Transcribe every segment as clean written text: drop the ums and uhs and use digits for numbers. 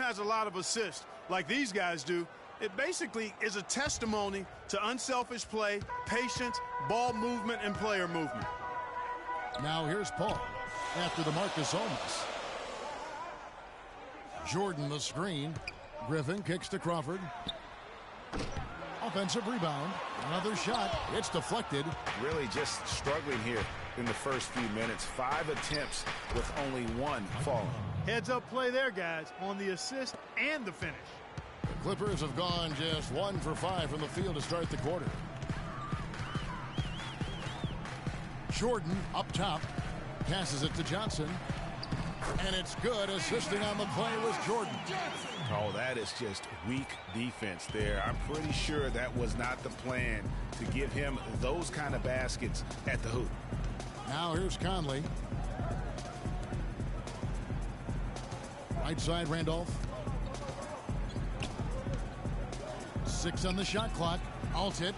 has a lot of assists, like these guys do, it basically is a testimony to unselfish play, patience, ball movement, and player movement. Now here's Paul after the Marcus Holmes. Jordan the screen. Griffin kicks to Crawford. Offensive rebound. Another shot. It's deflected. Really just struggling here in the first few minutes. 5 attempts with only 1 falling. Heads up play there, guys, on the assist and the finish. The Clippers have gone just 1 for 5 from the field to start the quarter. Jordan up top. Passes it to Johnson. And it's good. Assisting on the play was Jordan. Oh, that is just weak defense there. I'm pretty sure that was not the plan to give him those kind of baskets at the hoop. Now here's Conley. Right side, Randolph. 6 on the shot clock. Altit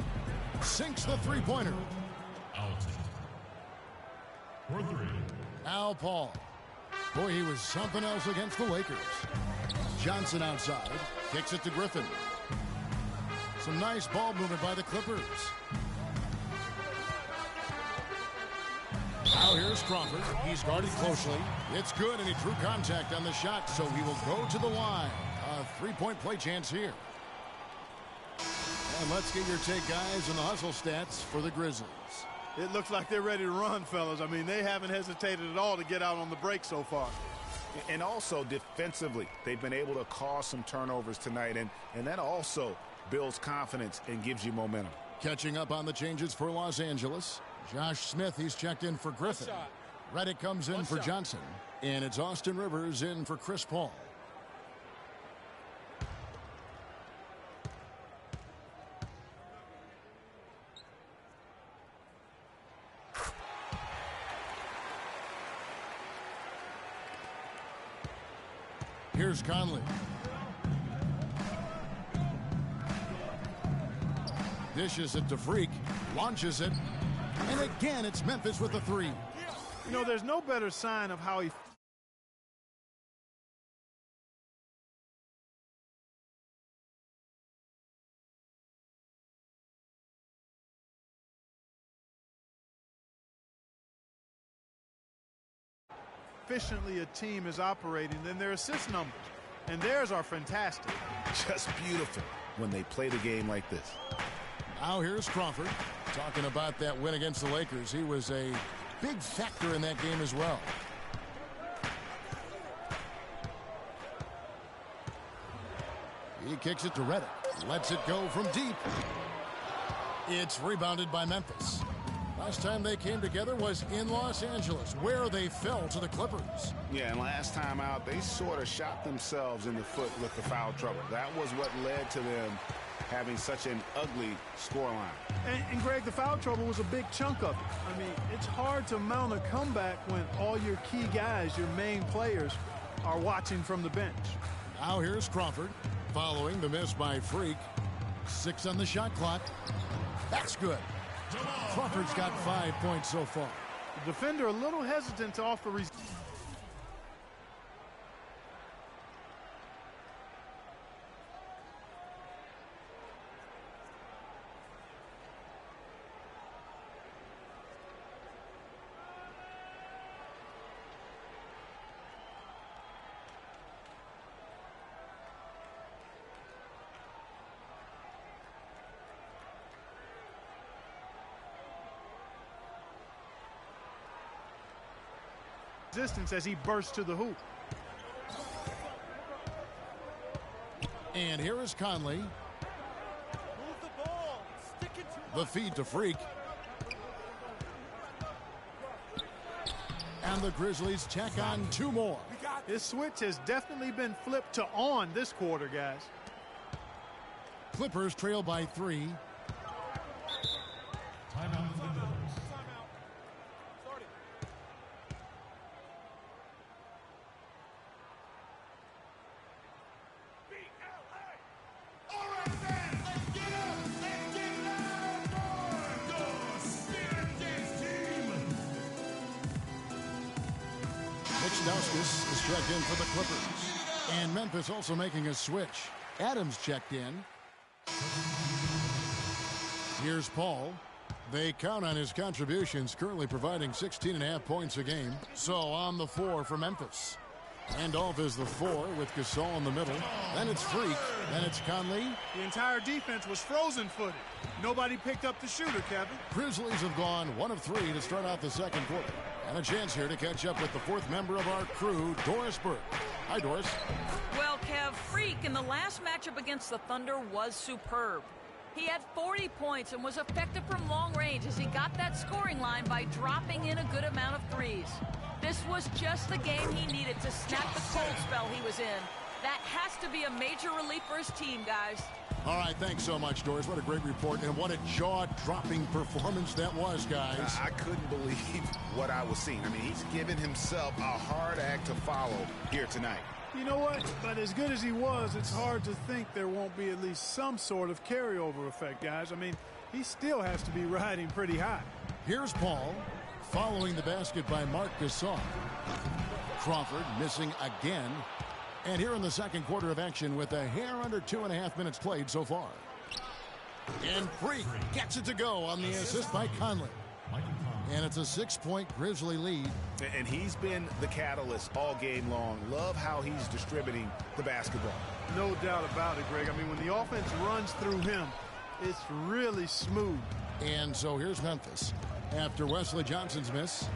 sinks the three-pointer. Altit. For 3. Al Paul. Boy, he was something else against the Lakers. Johnson outside. Kicks it to Griffin. Some nice ball movement by the Clippers. Now here's Crawford. He's guarded closely. It's good, and he drew contact on the shot, so he will go to the line. A 3-point play chance here. And let's get your take, guys, on the hustle stats for the Grizzlies. It looks like they're ready to run, fellas. I mean, they haven't hesitated at all to get out on the break so far. And also defensively, they've been able to cause some turnovers tonight, and that also builds confidence and gives you momentum. Catching up on the changes for Los Angeles. Josh Smith, he's checked in for Griffin. Redick comes in for Johnson. And it's Austin Rivers in for Chris Paul. Here's Conley. Dishes it to Freak. Launches it. And again, it's Memphis with the 3. You know, there's no better sign of how he... efficiently a team is operating than their assist numbers. And theirs are fantastic. Just beautiful when they play the game like this. Now here's Crawford. Talking about that win against the Lakers. He was a big factor in that game as well. He kicks it to Redick. Lets it go from deep. It's rebounded by Memphis. Last time they came together was in Los Angeles, where they fell to the Clippers. Yeah, and last time out, they sort of shot themselves in the foot with the foul trouble. That was what led to them having such an ugly scoreline. And Greg, the foul trouble was a big chunk of it. I mean, it's hard to mount a comeback when all your key guys, your main players, are watching from the bench. Now here's Crawford, following the miss by Freak. 6 on the shot clock. That's good. Crawford's got 5 points so far. The defender a little hesitant to offer resistance. As he bursts to the hoop. And here is Conley. Move the ball. Stick it to the feed to Freak. And the Grizzlies tack on 2 more. This switch has definitely been flipped to on this quarter, guys. Clippers trail by 3. Timeout for the Bills. Dauskas is checked in for the Clippers. And Memphis also making a switch. Adams checked in. Here's Paul. They count on his contributions, currently providing 16.5 points a game. So on the 4 for Memphis. Handoff is the 4 with Gasol in the middle. Then it's Freak. Then it's Conley. The entire defense was frozen-footed. Nobody picked up the shooter, Kevin. Grizzlies have gone 1 of 3 to start out the second quarter. And a chance here to catch up with the 4th member of our crew, Doris Burke. Hi, Doris. Well, Kev, Freak in the last matchup against the Thunder was superb. He had 40 points and was effective from long range as he got that scoring line by dropping in a good amount of threes. This was just the game he needed to snap the cold spell he was in. That has to be a major relief for his team, guys. All right, thanks so much, Doris. What a great report, and what a jaw-dropping performance that was, guys. I couldn't believe what I was seeing. I mean, he's given himself a hard act to follow here tonight. You know what? But as good as he was, it's hard to think there won't be at least some sort of carryover effect, guys. I mean, he still has to be riding pretty high. Here's Paul, following the basket by Marc Gasol. Crawford missing again. And here in the second quarter of action with a hair under 2.5 minutes played so far. And Freak gets it to go on the assist by Conley. And it's a 6-point Grizzly lead. And he's been the catalyst all game long. Love how he's distributing the basketball. No doubt about it, Greg. I mean, when the offense runs through him, it's really smooth. And so here's Memphis. After Wesley Johnson's miss,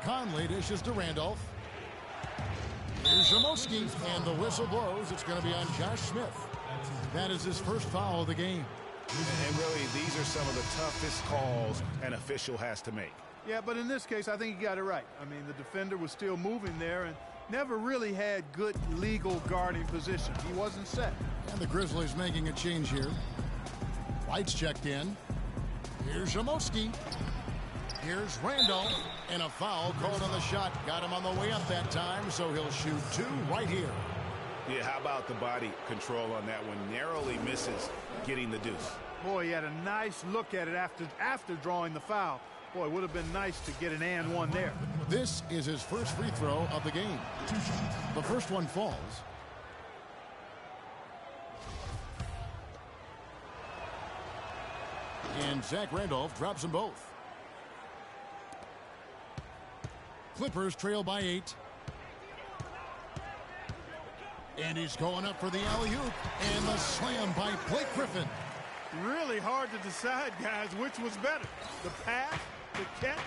Conley dishes to Randolph. Here's Zamoski, and the whistle blows. It's going to be on Josh Smith. That is his first foul of the game. And really, these are some of the toughest calls an official has to make. Yeah, but in this case, I think he got it right. I mean, the defender was still moving there and never really had good legal guarding position. He wasn't set. And the Grizzlies making a change here. White's checked in. Here's Zamoski. Here's Randolph. And a foul called on the shot. Got him on the way up that time, so he'll shoot 2 right here. Yeah, how about the body control on that one? Narrowly misses getting the deuce. Boy, he had a nice look at it after drawing the foul. Boy, it would have been nice to get an and one there. This is his first free throw of the game. The first one falls. And Zach Randolph drops them both. Clippers trail by 8. And he's going up for the alley-oop. And the slam by Blake Griffin. Really hard to decide, guys, which was better. The pass, the catch,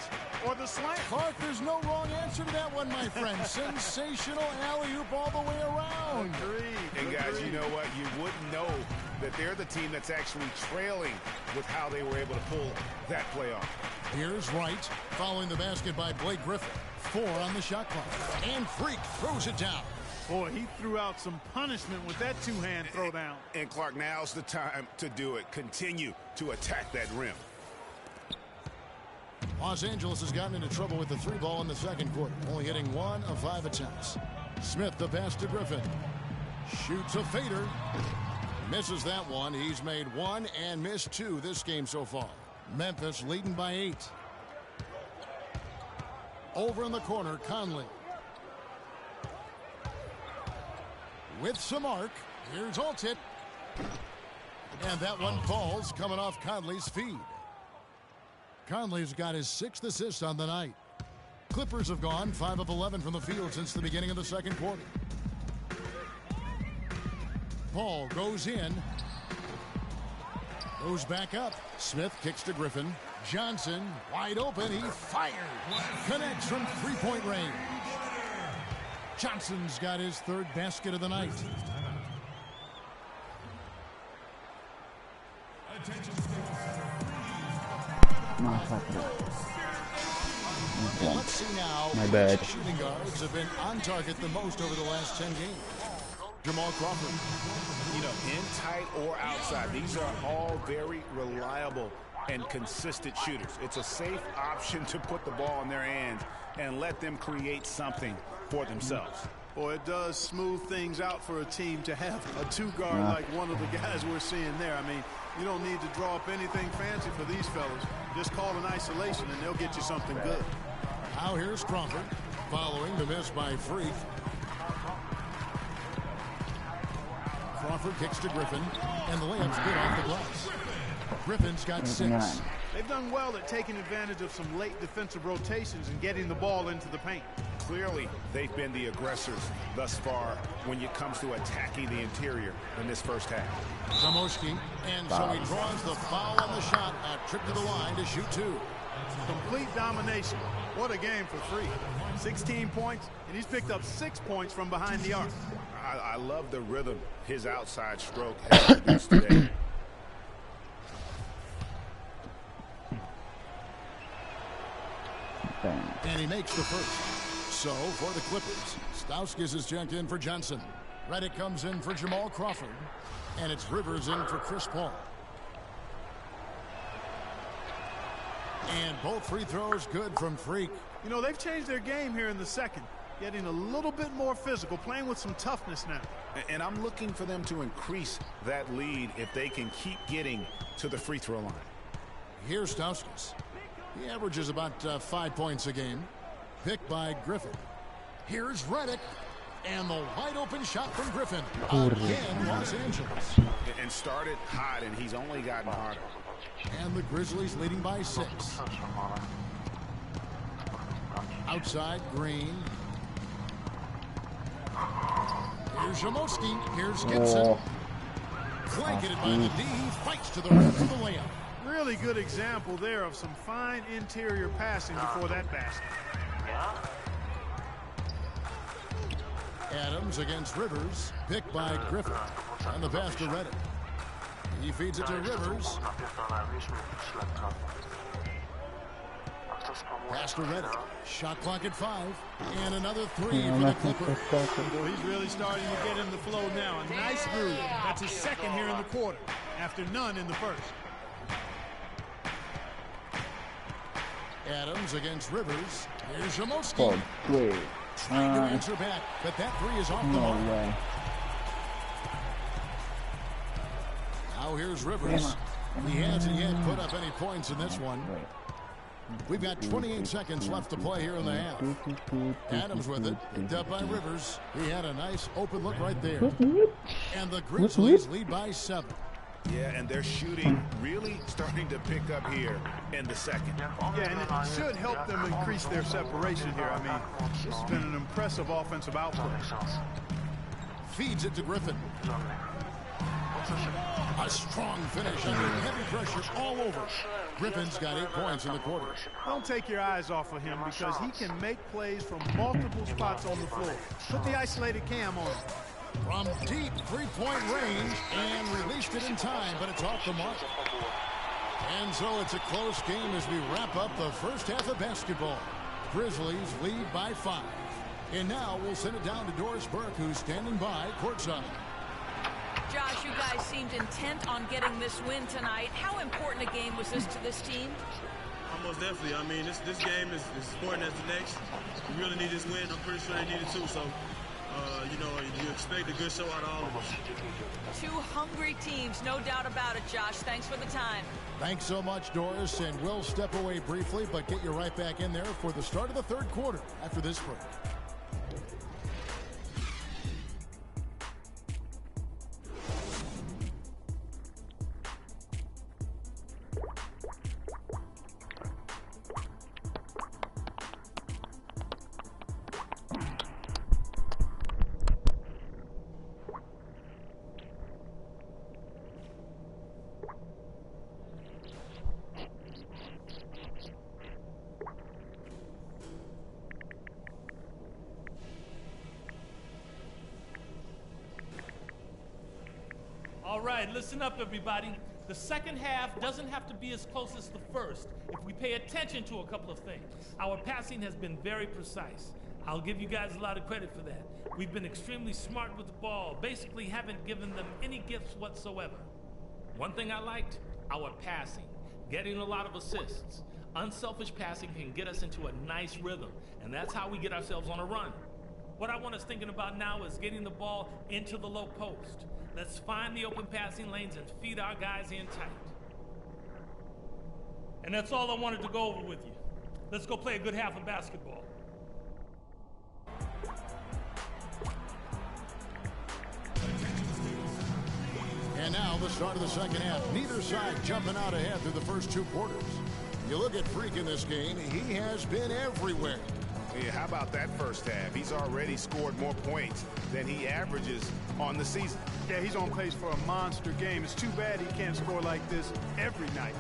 or the slam? Clark, there's no wrong answer to that one, my friend. Sensational alley-oop all the way around. Agreed. And guys, you know what? You wouldn't know that they're the team that's actually trailing with how they were able to pull that play off. Here's Wright, following the basket by Blake Griffin. 4 on the shot clock. And Freak throws it down. Boy, he threw out some punishment with that two-hand throwdown. And Clark, now's the time to do it. Continue to attack that rim. Los Angeles has gotten into trouble with the 3 ball in the second quarter, only hitting 1 of 5 attempts. Smith the pass to Griffin. Shoots a fader. Misses that one. He's made 1 and missed 2 this game so far. Memphis leading by 8. Over in the corner, Conley. With some arc, here's Altit. And that one falls, coming off Conley's feed. Conley's got his 6th assist on the night. Clippers have gone 5 of 11 from the field since the beginning of the second quarter. Paul goes in. Goes back up. Smith kicks to Griffin. Johnson wide open. He fires. Connects from 3-point range. Johnson's got his 3rd basket of the night. Let's see now. My bad. Shooting guards have been on target the most over the last 10 games. Jamal Crawford. You know, in tight or outside, these are all very reliable and consistent shooters. It's a safe option to put the ball in their hands and let them create something for themselves. Boy, it does smooth things out for a team to have a 2-guard like one of the guys we're seeing there. I mean, you don't need to draw up anything fancy for these fellas. Just call an isolation and they'll get you something good. Now here's Crawford following the miss by Freak. Crawford kicks to Griffin, and the layup's good off the glass. Griffin's got 6. They've done well at taking advantage of some late defensive rotations and getting the ball into the paint. Clearly, they've been the aggressors thus far when it comes to attacking the interior in this first half. Zamoski, and so he draws the foul on the shot, a trip to the line to shoot 2. Complete domination. What a game for Free. 16 points, and he's picked up 6 points from behind the arc. I love the rhythm his outside stroke has produced today. And he makes the first. So, for the Clippers, Stauskas is checked in for Johnson. Redick comes in for Jamal Crawford. And it's Rivers in for Chris Paul. And both free throws good from Freak. You know, they've changed their game here in the second, getting a little bit more physical, playing with some toughness now. And I'm looking for them to increase that lead if they can keep getting to the free throw line. Here's Stauskas. He averages about 5 points a game. Picked by Griffin. Here's Redick. And the wide open shot from Griffin. Again, Los Angeles. And started hot, and he's only gotten harder. And the Grizzlies leading by 6. Outside, Green. Here's Zamoski. Here's Gibson. Blanketed by the D. He fights to the rim for the layup. Really good example there of some fine interior passing before that basket. Adams against Rivers. Picked by Griffin. And the pass to Redick. He feeds it to Rivers. Pass to Redick. Shot clock at 5. And another 3 for the Clippers. Well, he's really starting to get in the flow now. A nice groove. That's his second here in the quarter, after none in the first. Adams against Rivers. Here's Zamoski. Trying to answer back, but that 3 is off the mark. Now here's Rivers. He hasn't yet put up any points in this one. We've got 28 seconds left to play here in the half. Adams with it, picked up by Rivers. He had a nice open look right there. And the Grizzlies lead by 7. Yeah, and their shooting really starting to pick up here in the second. Yeah, and it should help them increase their separation here. I mean, this has been an impressive offensive output. Feeds it to Griffin. A strong finish under heavy pressure all over. Griffin's got 8 points in the quarter. Don't take your eyes off of him because he can make plays from multiple spots on the floor. Put the isolated cam on him. From deep three-point range and released it in time, but it's off the mark. And so it's a close game as we wrap up the first half of basketball. Grizzlies lead by 5. And now we'll send it down to Doris Burke, who's standing by courtside. Josh, you guys seemed intent on getting this win tonight. How important a game was this to this team? Most definitely. I mean, this game is as important as the next. We really need this win. I'm pretty sure they need it too. So, you know, you expect a good show out of all of us. 2 hungry teams, no doubt about it, Josh. Thanks for the time. Thanks so much, Doris, and we'll step away briefly, but get you right back in there for the start of the third quarter after this break. All right, listen up, everybody. The second half doesn't have to be as close as the first if we pay attention to a couple of things. Our passing has been very precise. I'll give you guys a lot of credit for that. We've been extremely smart with the ball, basically haven't given them any gifts whatsoever. One thing I liked, our passing, getting a lot of assists. Unselfish passing can get us into a nice rhythm, and that's how we get ourselves on a run. What I want us thinking about now is getting the ball into the low post. Let's find the open passing lanes and feed our guys in tight. And that's all I wanted to go over with you. Let's go play a good half of basketball. now the start of the second half. Neither side jumping out ahead through the first 2 quarters. You look at Freak in this game, he has been everywhere. Yeah, how about that first half? He's already scored more points than he averages on the season. Yeah, he's on pace for a monster game. It's too bad he can't score like this every night.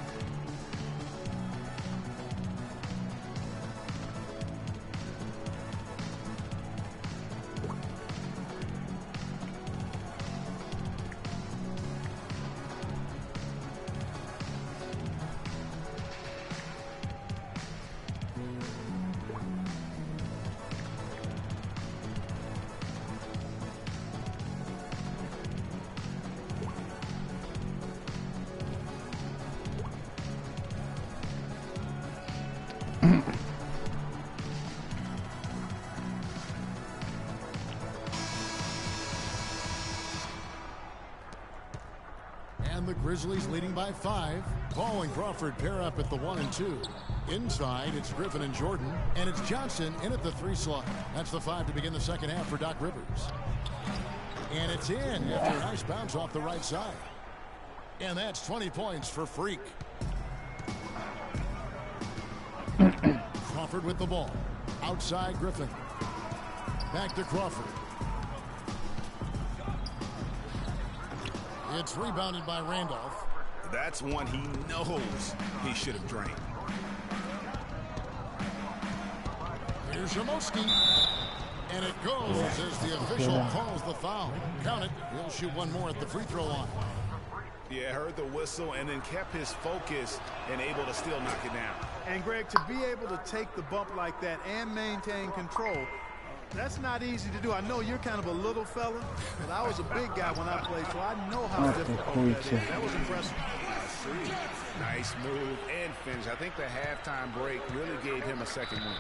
The Grizzlies leading by 5. Paul and Crawford pair up at the 1 and 2. Inside, it's Griffin and Jordan, and it's Johnson in at the 3 slot. That's the 5 to begin the second half for Doc Rivers. And it's in after a nice bounce off the right side. And that's 20 points for Freak. Crawford with the ball. Outside Griffin. Back to Crawford. It's rebounded by Randolph. That's one he knows he should have drained. Here's Shamoski. And it goes as the official calls the foul. Count it. He'll shoot one more at the free throw line. Yeah, heard the whistle and then kept his focus and able to still knock it down. And, Greg, to be able to take the bump like that and maintain control, that's not easy to do. I know you're kind of a little fella, but I was a big guy when I played, so I know how difficult that is. That was impressive. Nice move and finish. I think the halftime break really gave him a second win.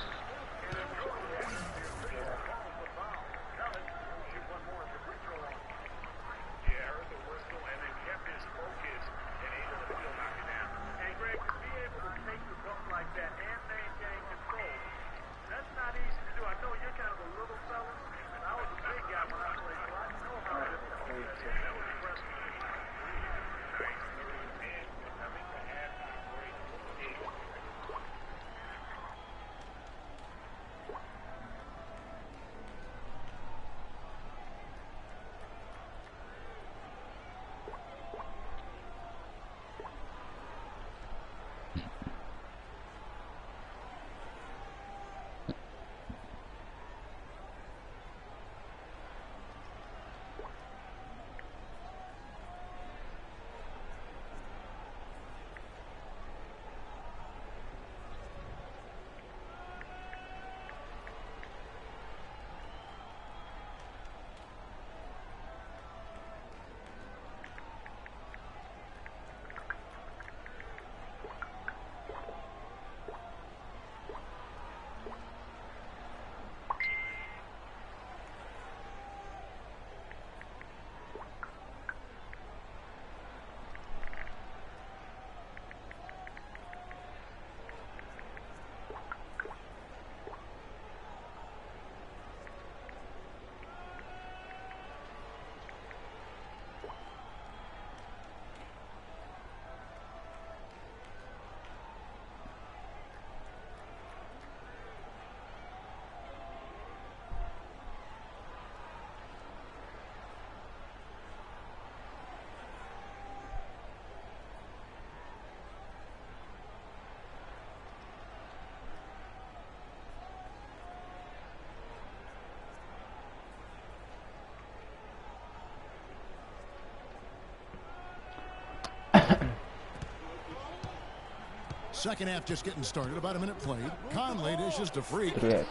Second half just getting started. About a minute played. Conley dishes to Freak. But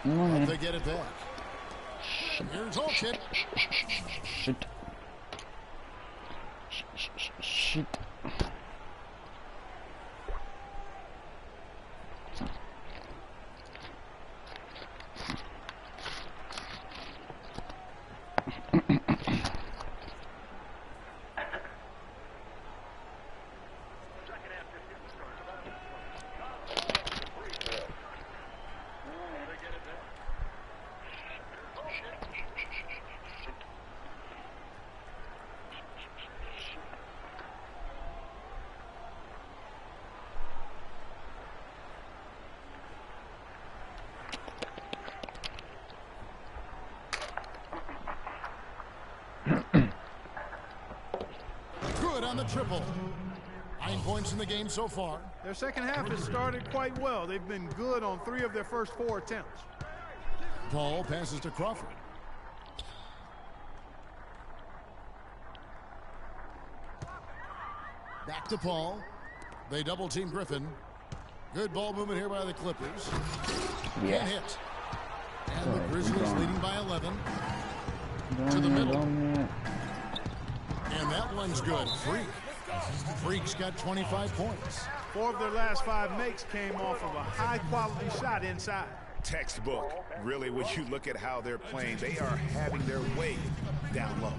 they get it back. Here's Olchit. Shit. Shit. Good on the triple. 9 points in the game so far. Their second half has started quite well. They've been good on 3 of their first 4 attempts. Paul passes to Crawford. Back to Paul. They double team Griffin. Good ball movement here by the Clippers. Yeah. And hit. And the Grizzlies leading by 11. To the middle. And that one's good. Freak's got 25 points. 4 of their last 5 makes came off of a high-quality shot inside. Textbook. Really, when you look at how they're playing, they are having their way down low.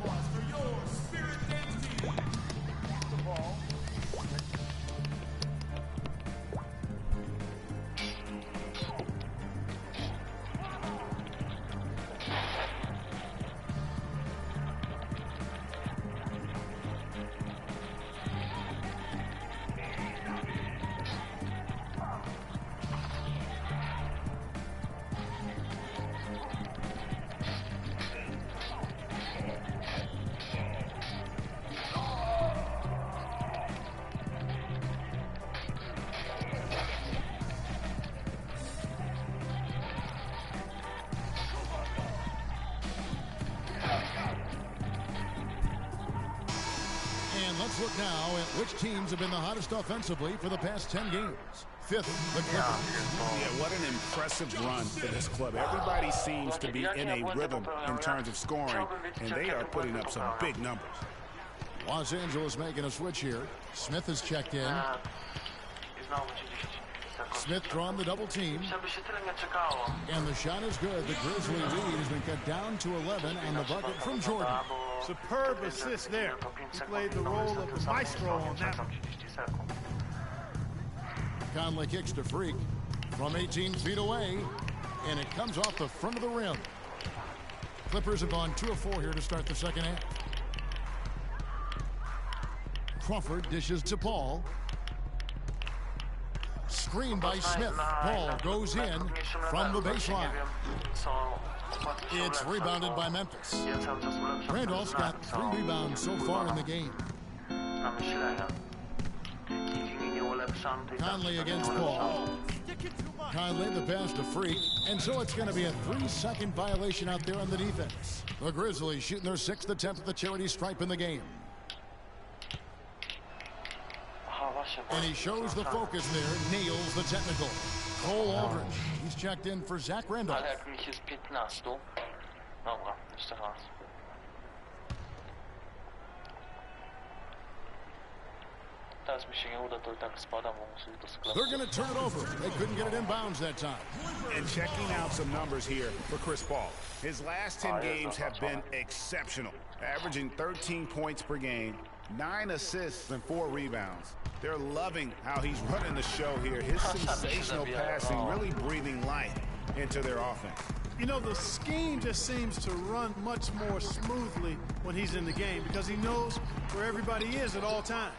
Let's look now at which teams have been the hottest offensively for the past 10 games. 5th, the Clippers. Yeah, what an impressive run for this club. Everybody seems to be in a rhythm in terms of scoring, and they are putting up some big numbers. Los Angeles making a switch here. Smith has checked in. Smith drawn the double team. And the shot is good. The Grizzly lead has been cut down to 11 on the bucket from Jordan. Superb assist there. He played the role of the maestro on that one. Conley kicks to Freak from 18 feet away, and it comes off the front of the rim. Clippers have gone 2 of 4 here to start the second half. Crawford dishes to Paul. Screen by Smith. Paul goes in from the baseline. It's rebounded by Memphis. Randolph's got 3 rebounds so far in the game. Conley against Paul. Conley the pass to Freak. And so it's going to be a 3-second violation out there on the defense. The Grizzlies shooting their 6th attempt at the charity stripe in the game. And he shows the focus there, nails the technical. Cole Aldridge, he's checked in for Zach Randolph. They're going to turn it over. They couldn't get it inbounds that time. And checking out some numbers here for Chris Paul. His last 10 games have been exceptional, averaging 13 points per game, 9 assists and 4 rebounds. They're loving how he's running the show here. His sensational passing really breathing life into their offense. You know, the scheme just seems to run much more smoothly when he's in the game because he knows where everybody is at all times.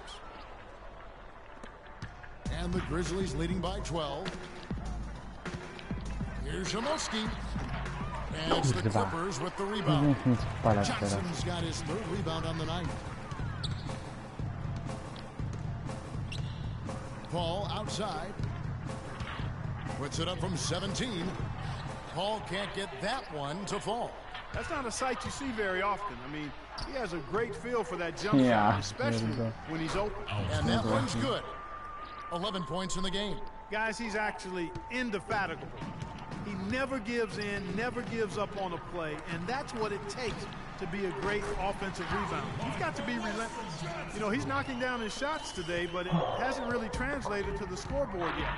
And the Grizzlies leading by 12. Here's Shamoski. And it's the Clippers with the rebound. Johnson's got his 3rd rebound on the night. Paul outside. Puts it up from 17. Paul can't get that one to fall. That's not a sight you see very often. I mean, he has a great feel for that jump shot, especially when he's open. And that one's good. 11 points in the game. Guys, he's actually indefatigable. He never gives in, never gives up on a play, and that's what it takes to be a great offensive rebounder. He's got to be relentless. You know, he's knocking down his shots today, but it hasn't really translated to the scoreboard yet.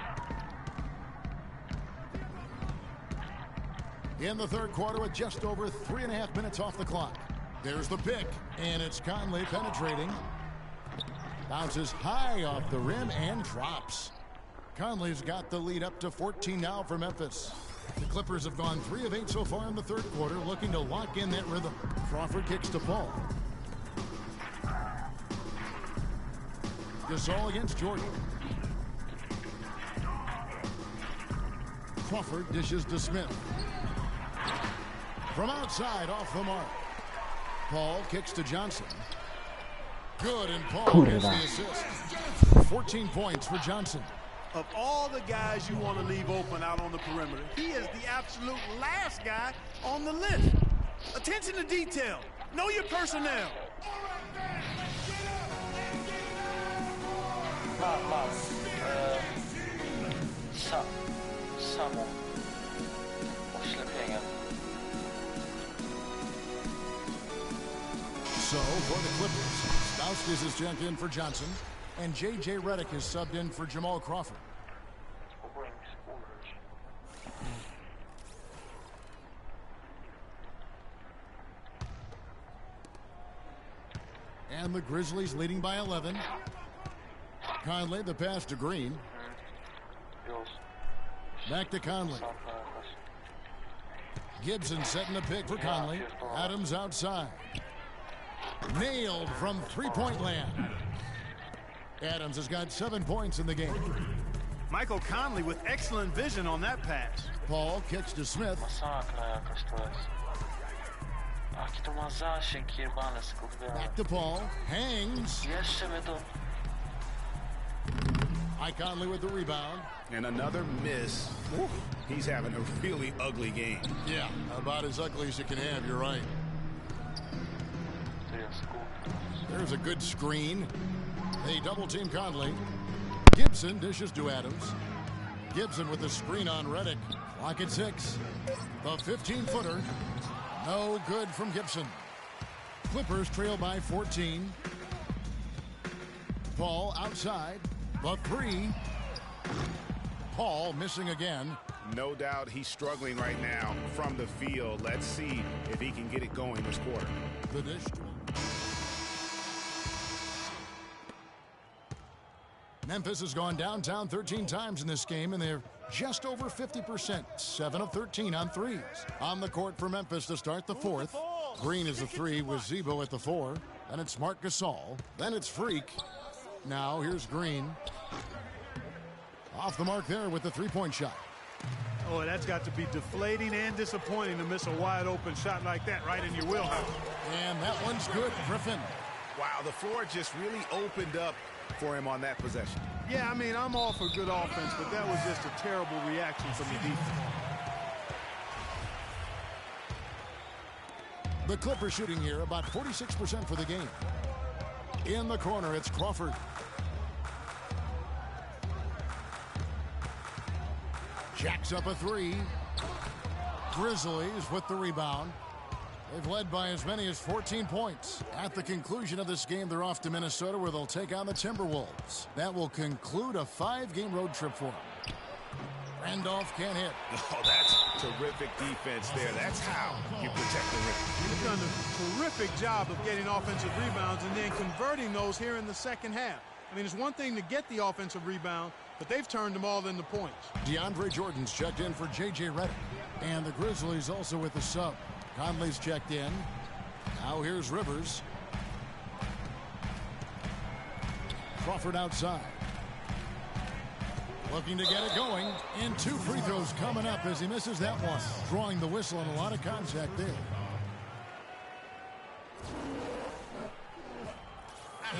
In the 3rd quarter with just over 3.5 minutes off the clock. There's the pick, and it's Conley penetrating. Bounces high off the rim and drops. Conley's got the lead up to 14 now for Memphis. The Clippers have gone 3 of 8 so far in the 3rd quarter, looking to lock in that rhythm. Crawford kicks to Paul. Gasol against Jordan. Crawford dishes to Smith. From outside, off the mark. Paul kicks to Johnson. Good, and Paul gets the assist. 14 points for Johnson. Of all the guys you want to leave open out on the perimeter, he is the absolute last guy on the list. Attention to detail. Know your personnel. Samo oślepienie. So, for the Clippers, Stauskas is checked in for Johnson, and J.J. Redick is subbed in for Jamal Crawford. And the Grizzlies leading by 11. Conley, the pass to Green. Back to Conley. Gibson setting a pick for Conley. Adams outside. Nailed from three-point land. Adams has got 7 points in the game. Michael Conley with excellent vision on that pass. Paul kicks to Smith. Back to Paul. Hangs. Mike Conley with the rebound. And another miss. Ooh, he's having a really ugly game. Yeah, about as ugly as you can have, you're right. There's a good screen. They double team Conley. Gibson dishes to Adams. Gibson with the screen on Redick. Clock at 6. The 15-footer. No good from Gibson. Clippers trail by 14. Paul outside. The 3. Paul missing again. No doubt he's struggling right now from the field. Let's see if he can get it going this quarter. The dish. Memphis has gone downtown 13 times in this game, and they're just over 50%. 7 of 13 on threes. On the court for Memphis to start the fourth. Green is the 3 with Zebo at the 4. Then it's Marc Gasol. Then it's Freak. Now here's Green. Off the mark there with the three-point shot. Oh, that's got to be deflating and disappointing to miss a wide open shot like that right in your wheelhouse. And that one's good, Griffin. Wow, the floor just really opened up for him on that possession. Yeah, I mean, I'm all for good offense, but that was just a terrible reaction from the defense. The Clippers shooting here about 46% for the game. In the corner, it's Crawford. Jacks up a 3. Grizzlies with the rebound. They've led by as many as 14 points. At the conclusion of this game, they're off to Minnesota, where they'll take on the Timberwolves. That will conclude a 5-game road trip for them. Randolph can't hit. Oh, that's terrific defense there. That's how you protect the rim. He's done a terrific job of getting offensive rebounds and then converting those here in the second half. I mean, it's one thing to get the offensive rebound, but they've turned them all into points. DeAndre Jordan's checked in for J.J. Redick. And the Grizzlies also with the sub. Conley's checked in. Now here's Rivers. Crawford outside. Looking to get it going. And 2 free throws coming up as he misses that one. Drawing the whistle and a lot of contact there.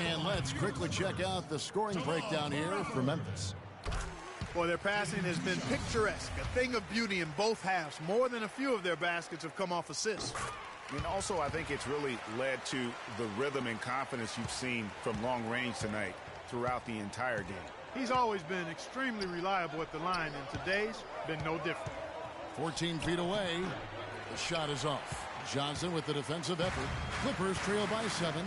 And let's quickly check out the scoring breakdown here for Memphis. Boy, their passing has been picturesque, a thing of beauty in both halves. More than a few of their baskets have come off assists. And also, I think it's really led to the rhythm and confidence you've seen from long range tonight throughout the entire game. He's always been extremely reliable at the line, and today's been no different. 14 feet away. The shot is off. Johnson with the defensive effort. Clippers trail by 7.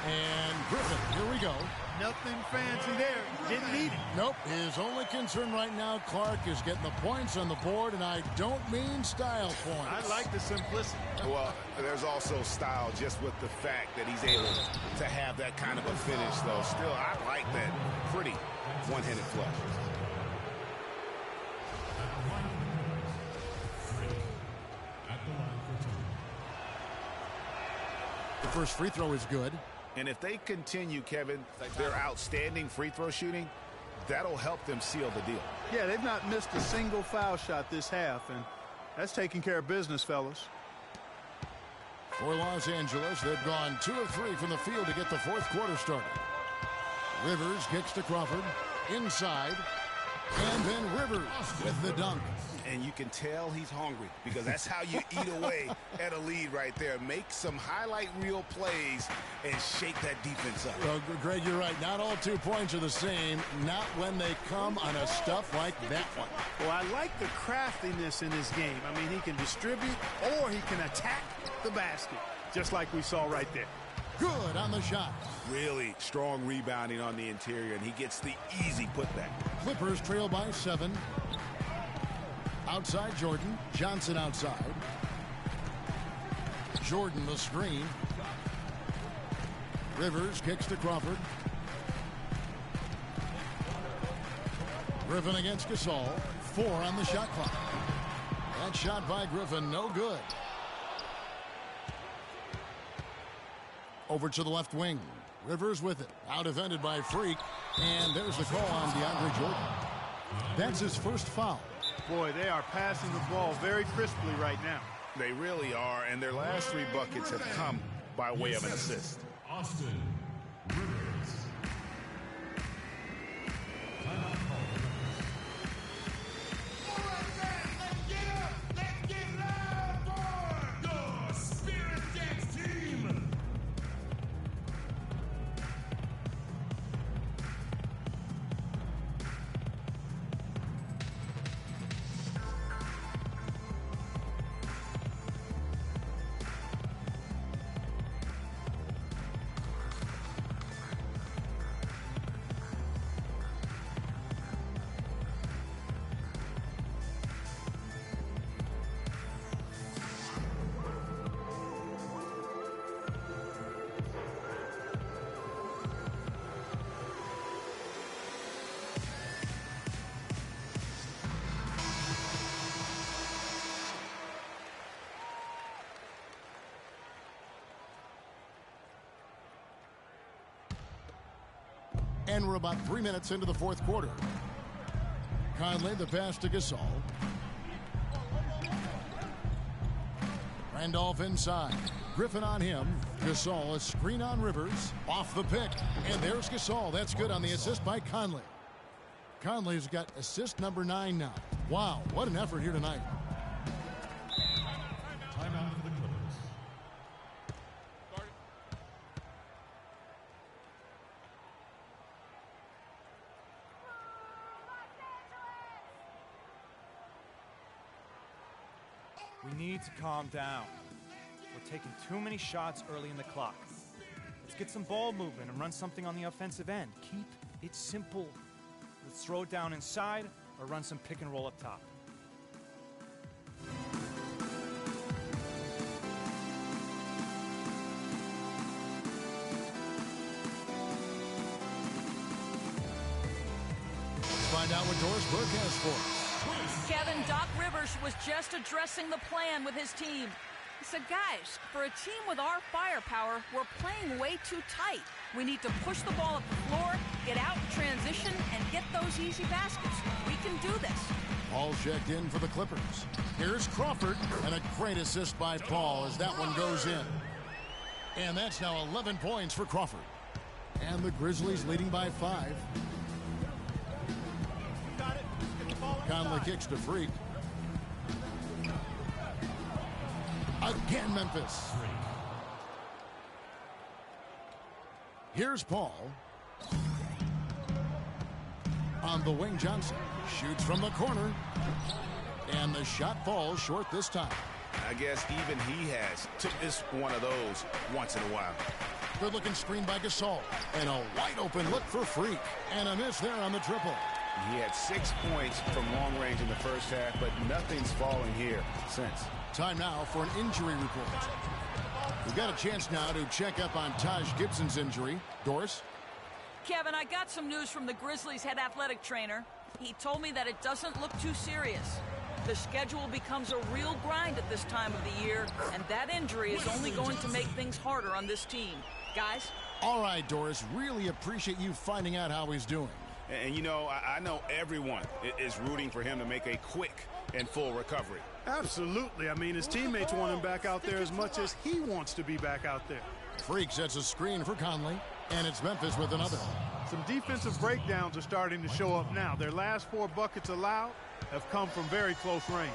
And Griffin, here we go. Nothing fancy there. Didn't need it. Nope. His only concern right now, Clark, is getting the points on the board, and I don't mean style points. I like the simplicity. Well, there's also style just with the fact that he's able to have that kind of a finish, though. Still, I like that pretty one-handed flush. The first free throw is good. And if they continue, Kevin, their outstanding free throw shooting, that'll help them seal the deal. Yeah, they've not missed a single foul shot this half, and That's taking care of business, fellas. For Los Angeles, they've gone 2 of 3 from the field to get the fourth quarter started. Rivers kicks to Crawford. Inside. And then Rivers with the dunk. And you can tell he's hungry because that's how you eat away at a lead right there. Make some highlight reel plays and shake that defense up. Well, Greg, you're right. Not all 2 points are the same. Not when they come on a stuff like that one. Well, I like the craftiness in his game. I mean, he can distribute or he can attack the basket, just like we saw right there. Good on the shot. Really strong rebounding on the interior, and he gets the easy putback. Clippers trail by 7. Outside Jordan. Johnson outside. Jordan the screen. Rivers kicks to Crawford. Griffin against Gasol. 4 on the shot clock. That shot by Griffin, no good. Over to the left wing. Rivers with it. Out defended by Freak. And there's the call on DeAndre Jordan. That's his first foul. Boy, they are passing the ball very crisply right now. They really are, and their last 3 buckets have come by way of an assist. Austin Rivers. And we're about 3 minutes into the fourth quarter. Conley, the pass to Gasol. Randolph inside. Griffin on him. Gasol, a screen on Rivers. Off the pick. And there's Gasol. That's good on the assist by Conley. Conley's got assist number 9 now. Wow, what an effort here tonight. Timeout for the Clippers. We need to calm down. We're taking too many shots early in the clock. Let's get some ball movement and run something on the offensive end. Keep it simple. Let's throw it down inside or run some pick and roll up top. Let's find out what Doris Burke has for us. Kevin, Doc Rivers was just addressing the plan with his team. He said, guys, for a team with our firepower, we're playing way too tight. We need to push the ball up the floor, get out in transition, and get those easy baskets. We can do this. Paul checked in for the Clippers. Here's Crawford, and a great assist by Paul as that one goes in. And that's now 11 points for Crawford. And the Grizzlies leading by 5. Conley kicks to Freak. Again, Memphis. Here's Paul. On the wing, Johnson. Shoots from the corner. And the shot falls short this time. I guess even he has took this one of those once in a while. Good looking screen by Gasol. And a wide open look for Freak. And a miss there on the triple. He had 6 points from long range in the first half, but nothing's fallen here since. Time now for an injury report. We've got a chance now to check up on Taj Gibson's injury. Doris? Kevin, I got some news from the Grizzlies head athletic trainer. He told me that it doesn't look too serious. The schedule becomes a real grind at this time of the year, and that injury is only going to make things harder on this team. Guys? All right, Doris. Really appreciate you finding out how he's doing. And you know, I know everyone is rooting for him to make a quick in full recovery. Absolutely. I mean, his teammates want him back out there as much as he wants to be back out there. Freak sets a screen for Conley, and it's Memphis with another. Some defensive breakdowns are starting to show up now. Their last 4 buckets allowed have come from very close range.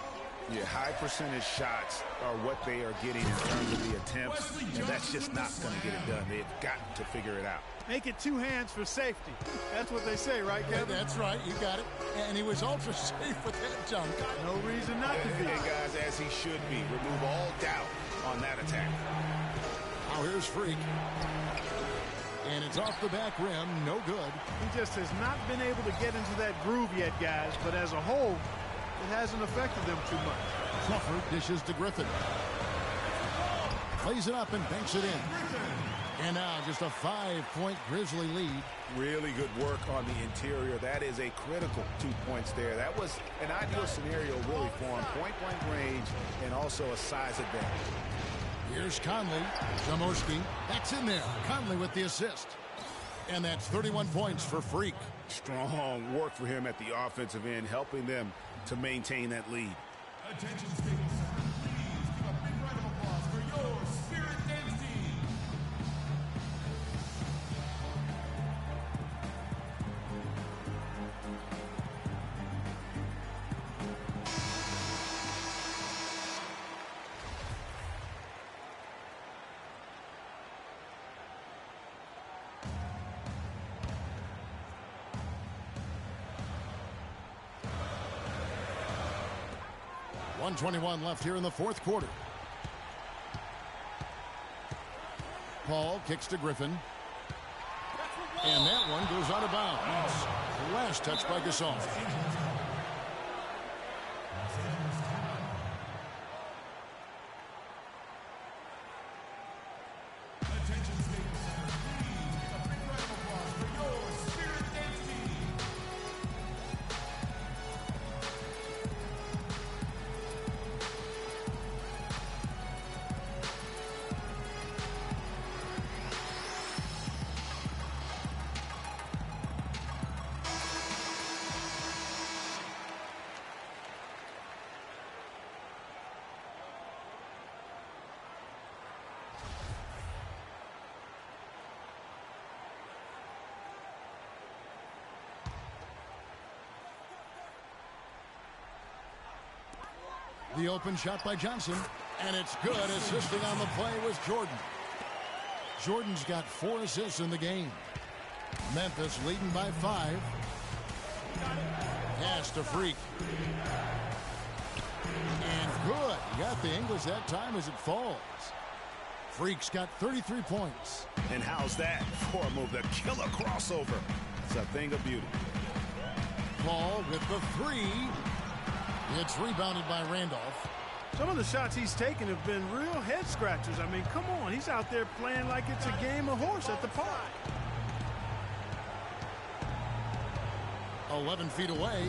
Yeah, high percentage shots are what they are getting in terms of the attempts, and that's just not going to get it done. They've got to figure it out. Make it 2 hands for safety. That's what they say, right, Kevin? Yeah, that's right. You got it. And he was ultra safe with that dunk. No reason not to be. And guys, as he should be. Remove all doubt on that attack. Now here's Freak. And it's off the back rim. No good. He just has not been able to get into that groove yet, guys. But as a whole, it hasn't affected them too much. Crawford dishes to Griffin. Plays it up and banks it in. And now just a 5-point Grizzly lead. Really good work on the interior. That is a critical 2 points there. That was an ideal scenario really for him. Point-blank range and also a size advantage. Here's Conley. Zamorsky. That's in there. Conley with the assist. And that's 31 points for Freak. Strong work for him at the offensive end, helping them to maintain that lead. Attention, Staples Center. Please give a big round of applause for your Spirit Dance team. .121 left here in the 4th quarter. Paul kicks to Griffin. And that one goes out of bounds. Last touch by Gasol. Attention, Staples Center. Please give a big round of applause for your Spirit Dance team. The open shot by Johnson. And it's good. Assisting on the play was Jordan. Jordan's got 4 assists in the game. Memphis leading by 5. Pass to Freak. And good. He got the English that time as it falls. Freak's got 33 points. And how's that for a move? The killer crossover. It's a thing of beauty. Paul with the 3. It's rebounded by Randolph. Some of the shots he's taken have been real head scratchers. I mean, come on. He's out there playing like it's a game of horse at the park. 11 feet away.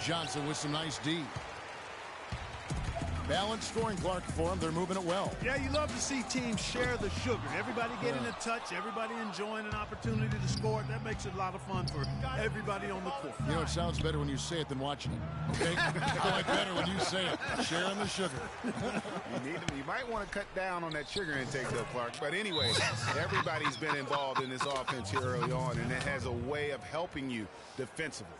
Johnson with some nice D. Balanced scoring, Clark, for them. They're moving it well. Yeah, you love to see teams share the sugar. Everybody getting a touch, everybody enjoying an opportunity to score. That makes it a lot of fun for everybody on the court. You know, it sounds better when you say it than watching it. Okay? I like better when you say it. Sharing the sugar. You might want to cut down on that sugar intake, though, Clark. But anyway, everybody's been involved in this offense here early on, and it has a way of helping you defensively.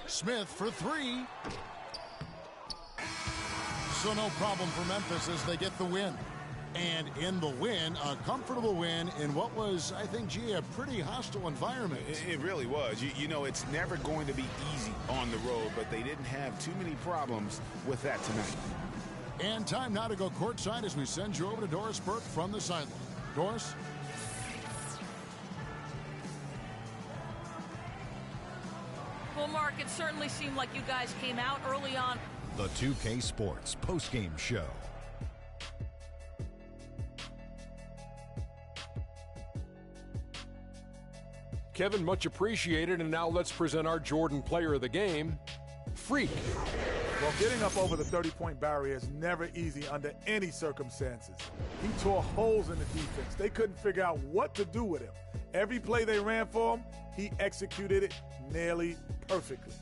Smith for 3. So no problem for Memphis as they get the win. And in the win, a comfortable win in what was, I think, gee, a pretty hostile environment. It really was. You know, it's never going to be easy on the road, but they didn't have too many problems with that tonight. And time now to go courtside as we send you over to Doris Burke from the sideline. Doris? Well, Mark, it certainly seemed like you guys came out early on. The 2K Sports postgame show. Kevin, much appreciated, and now let's present our Jordan player of the game, Freak. Well, getting up over the 30-point barrier is never easy under any circumstances. He tore holes in the defense. They couldn't figure out what to do with him. Every play they ran for him, he executed it nearly perfectly.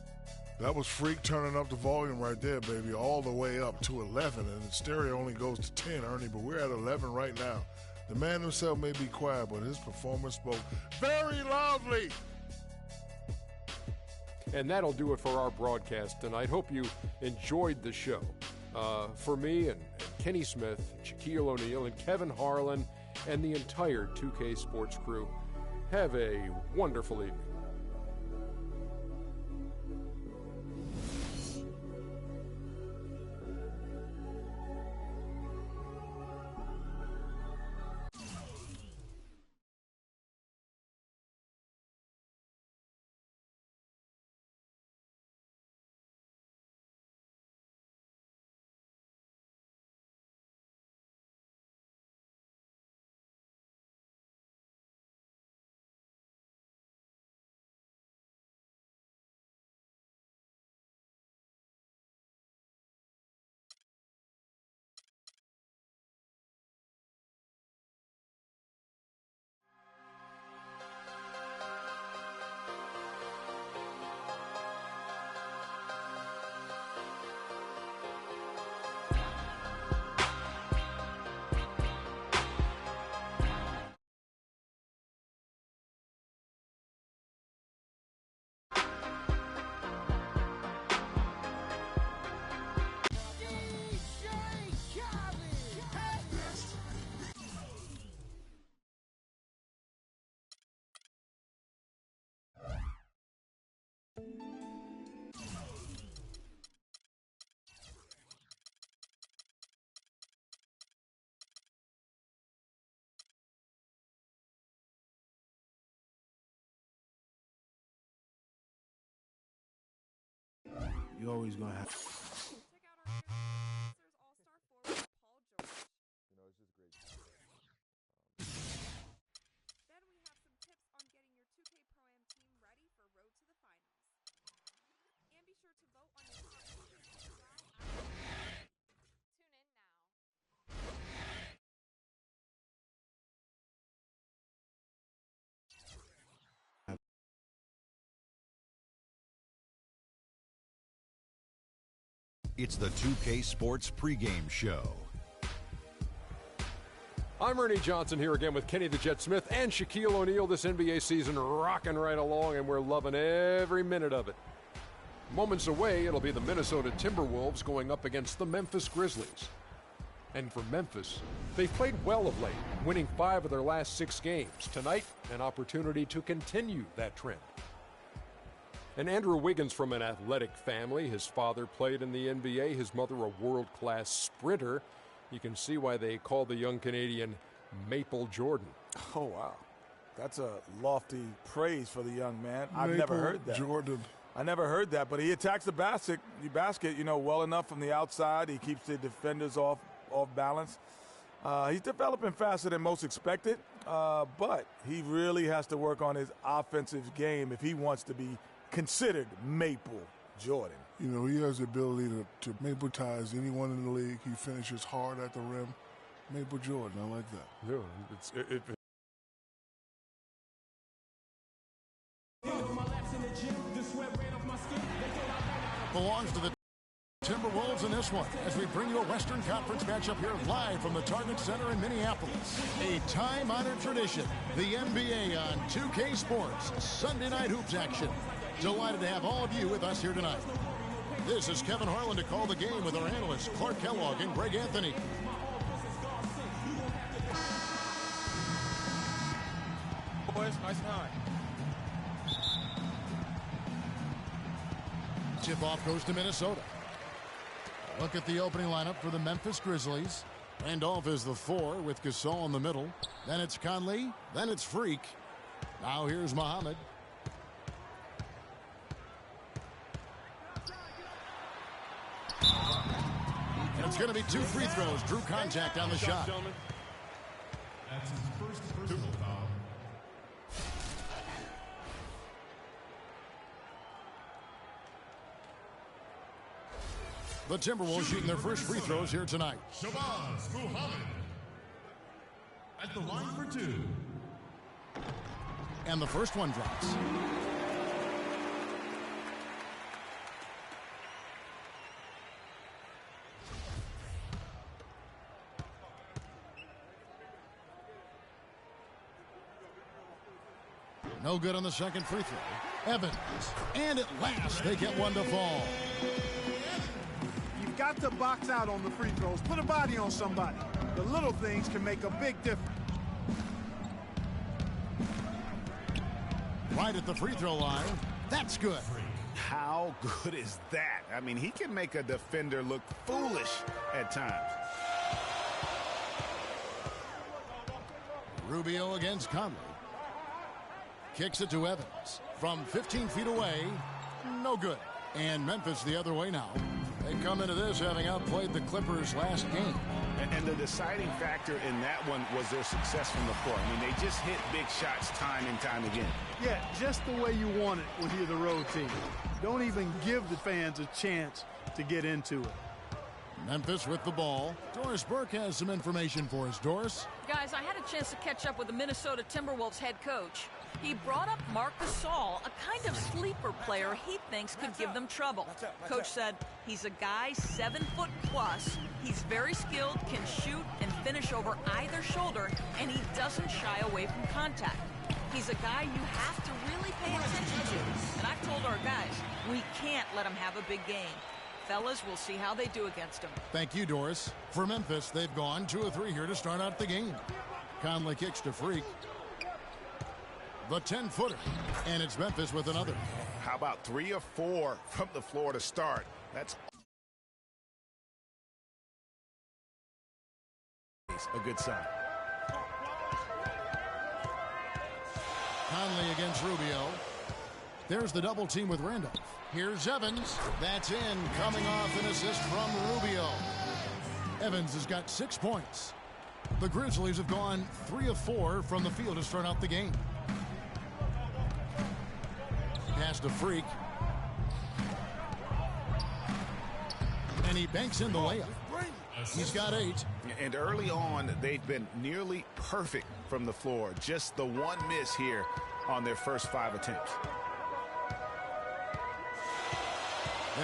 That was Freak turning up the volume right there, baby, all the way up to 11, and the stereo only goes to 10, Ernie, but we're at 11 right now. The man himself may be quiet, but his performance spoke very loudly. And that'll do it for our broadcast tonight. Hope you enjoyed the show. For me and Kenny Smith, Shaquille O'Neal, and Kevin Harlan, and the entire 2K Sports crew, have a wonderful evening. You're always going to have. It's the 2K Sports pregame show. I'm Ernie Johnson here again with Kenny the Jet Smith and Shaquille O'Neal. This NBA season rocking right along, and we're loving every minute of it. Moments away, it'll be the Minnesota Timberwolves going up against the Memphis Grizzlies. And for Memphis, they've played well of late, winning 5 of their last 6 games. Tonight, an opportunity to continue that trend. And Andrew Wiggins from an athletic family. His father played in the NBA, his mother a world-class sprinter. You can see why they call the young Canadian Maple Jordan. Oh, wow. That's a lofty praise for the young man. I've never heard that. Jordan. I never heard that, but he attacks the basket, well enough from the outside. He keeps the defenders off balance. He's developing faster than most expected, but he really has to work on his offensive game if he wants to be considered Maple Jordan. You know, he has the ability to maple-tize anyone in the league. He finishes hard at the rim. Maple Jordan, I like that. Yeah, belongs to the Timberwolves in this one as we bring you a Western Conference matchup here live from the Target Center in Minneapolis. A time-honored tradition, the NBA on 2K Sports, Sunday night hoops action. Delighted to have all of you with us here tonight. This is Kevin Harlan to call the game with our analysts Clark Kellogg and Greg Anthony. Boys, nice night. Tip-off goes to Minnesota. Look at the opening lineup for the Memphis Grizzlies. Randolph is the 4 with Gasol in the middle. Then it's Conley. Then it's Freak. Now here's Muhammad. And it's going to be 2 free throws. Drew contact on the shot. That's his first personal foul. The Timberwolves shooting their first free throws here tonight. Shabazz Muhammad at the line for 2. And the first one drops. No good on the second free throw. Evans. And at last, they get one to fall. You've got to box out on the free throws. Put a body on somebody. The little things can make a big difference. Right at the free throw line. That's good. How good is that? I mean, he can make a defender look foolish at times. Rubio against Conley. Kicks it to Evans. From 15 feet away, no good. And Memphis the other way now. They come into this having outplayed the Clippers last game. And the deciding factor in that one was their success from the floor. I mean, they just hit big shots time and time again. Yeah, just the way you want it when you're the road team. Don't even give the fans a chance to get into it. Memphis with the ball. Doris Burke has some information for us. Doris? Guys, I had a chance to catch up with the Minnesota Timberwolves head coach. He brought up Marc Gasol, a kind of sleeper player he thinks could give them trouble. Coach said he's a guy 7 foot plus. He's very skilled, can shoot and finish over either shoulder, and he doesn't shy away from contact. He's a guy you have to really pay attention to. And I've told our guys, we can't let him have a big game. Fellas, we'll see how they do against him. Thank you, Doris. For Memphis, they've gone 2 of 3 here to start out the game. Conley kicks to Freak. The 10-footer. And it's Memphis with another. How about 3 of 4 from the floor to start? That's a good sign. Conley against Rubio. There's the double team with Randolph. Here's Evans. That's in, coming off an assist from Rubio. Evans has got 6 points. The Grizzlies have gone 3 of 4 from the field to start out the game. Pass to Freak. And he banks in the layup. He's got 8. And early on, they've been nearly perfect from the floor. Just the one miss here on their first 5 attempts.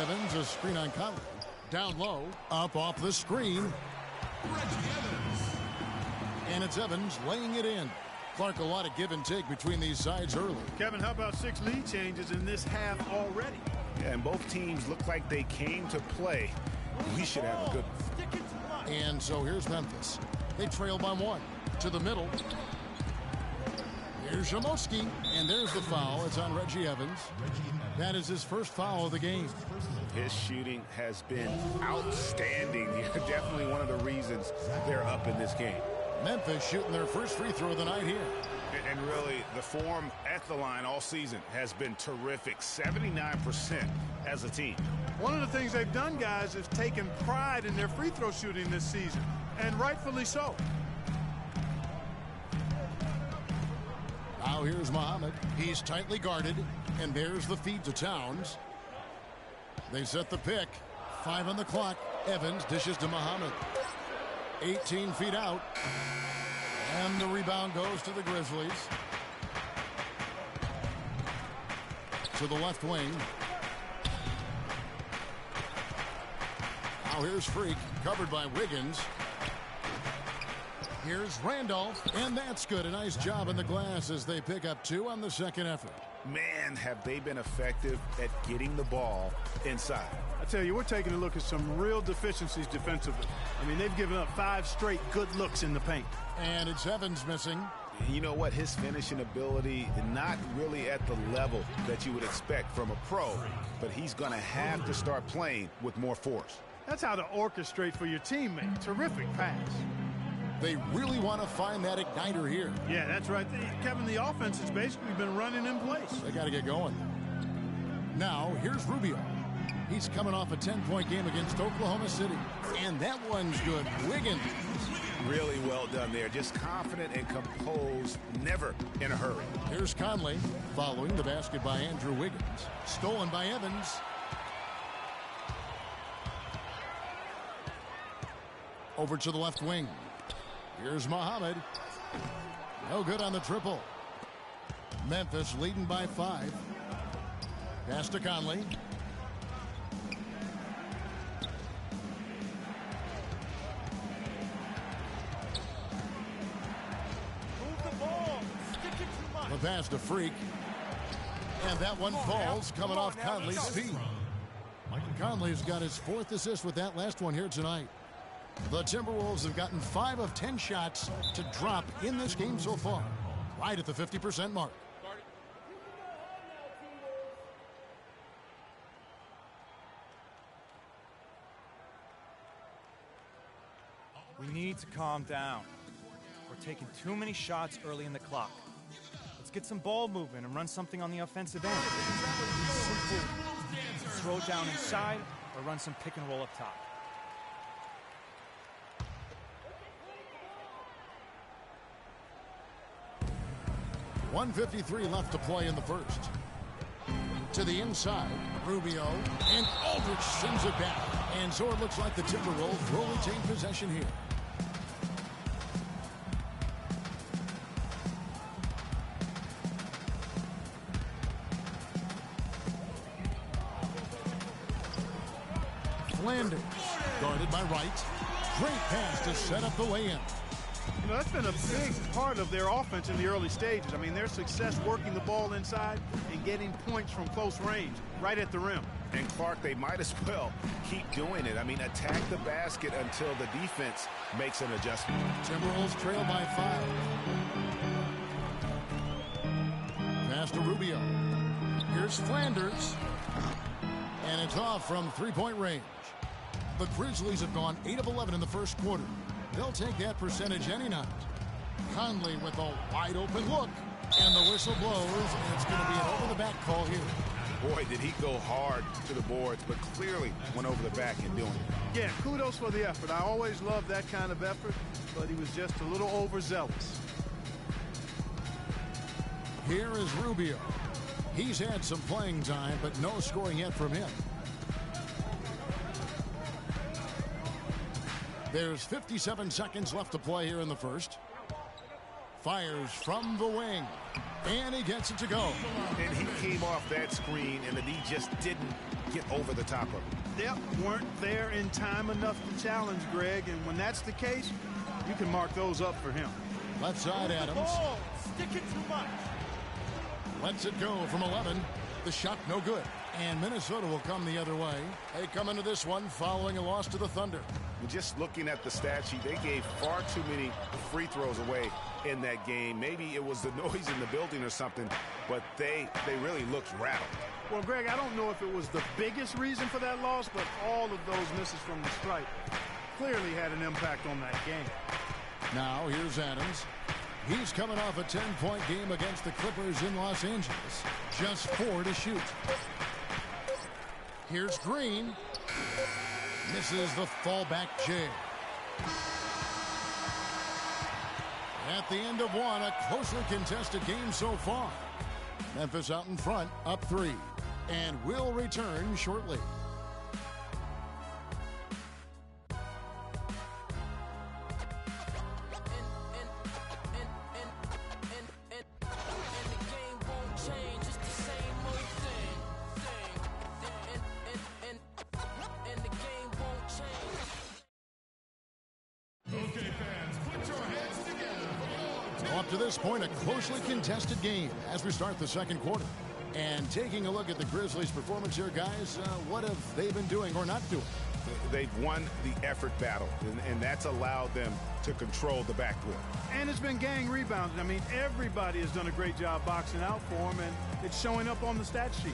Evans, a screen on Conley. Down low, up off the screen. And it's Evans laying it in. Clark, a lot of give and take between these sides early. Kevin, how about 6 lead changes in this half already? Yeah, and both teams look like they came to play. We should have a good one. And so here's Memphis. They trail by 1. To the middle. Here's Shamoski. And there's the foul. It's on Reggie Evans. That is his first foul of the game. His shooting has been outstanding. Definitely one of the reasons they're up in this game. Memphis shooting their first free throw of the night here. And really, the form at the line all season has been terrific. 79% as a team. One of the things they've done, guys, is taken pride in their free throw shooting this season, and rightfully so. Now here's Muhammad. He's tightly guarded, and there's the feed to Towns. They set the pick. 5 on the clock. Evans dishes to Muhammad. 18 feet out. And the rebound goes to the Grizzlies. To the left wing. Now here's Freak, covered by Wiggins. Here's Randolph, and that's good. A nice job in the glass as they pick up 2 on the second effort. Man, have they been effective at getting the ball inside. I tell you, we're taking a look at some real deficiencies defensively. I mean, they've given up 5 straight good looks in the paint. And it's Evans missing. You know what? His finishing ability, not really at the level that you would expect from a pro, but he's going to have to start playing with more force. That's how to orchestrate for your teammate. Terrific pass. They really want to find that igniter here. Yeah, that's right. Kevin, the offense has basically been running in place. They got to get going. Now, here's Rubio. He's coming off a 10-point game against Oklahoma City. And that one's good. Wiggins. Really well done there. Just confident and composed, never in a hurry. Here's Conley following the basket by Andrew Wiggins. Stolen by Evans. Over to the left wing. Here's Muhammad. No good on the triple. Memphis leading by 5. Pass to Conley. The pass to Freak. And that one falls, coming off Conley's feet. Conley's got his 4th assist with that last one here tonight. The Timberwolves have gotten 5 of 10 shots to drop in this game so far. Right at the 50% mark. We need to calm down. We're taking too many shots early in the clock. Let's get some ball movement and run something on the offensive end. Simple. Throw it down inside or run some pick and roll up top. .153 left to play in the first. To the inside, Rubio, and Aldridge sends it back. And so it looks like the Timberwolves will retain possession here. Flanders, guarded by Wright. Great pass to set up the way in. You know, that's been a big part of their offense in the early stages. I mean, their success working the ball inside and getting points from close range, right at the rim. And Clark, they might as well keep doing it. I mean, attack the basket until the defense makes an adjustment. Timberwolves trail by 5. Pass to Rubio. Here's Flanders. And it's off from 3-point range. The Grizzlies have gone 8 of 11 in the first quarter. They'll take that percentage any night. Conley with a wide open look. And the whistle blows, and it's going to be an over-the-back call here. Boy, did he go hard to the boards, but clearly went over the back in doing it. Yeah, kudos for the effort. I always love that kind of effort, but he was just a little overzealous. Here is Rubio. He's had some playing time, but no scoring yet from him. There's 57 seconds left to play here in the first. Fires from the wing. And he gets it to go. And he came off that screen, and he just didn't get over the top of it. Yep, weren't there in time enough to challenge Greg, and when that's the case, you can mark those up for him. Left side, Adams. Stick it too much. Lets it go from 11. The shot no good. And Minnesota will come the other way. They come into this one following a loss to the Thunder. Just looking at the stat sheet, they gave far too many free throws away in that game. Maybe it was the noise in the building or something, but they really looked rattled. Well, Greg, I don't know if it was the biggest reason for that loss, but all of those misses from the stripe clearly had an impact on that game. Now here's Adams. He's coming off a 10-point game against the Clippers in Los Angeles. Just 4 to shoot. Here's Green. Misses the fallback jam. At the end of one, a closely contested game so far. Memphis out in front, up 3. And will return shortly. Up to this point, a closely contested game as we start the second quarter. And taking a look at the Grizzlies' performance here, guys, what have they been doing or not doing? They've won the effort battle, and that's allowed them to control the backcourt. And it's been gang rebounding. I mean, everybody has done a great job boxing out for them, and it's showing up on the stat sheet.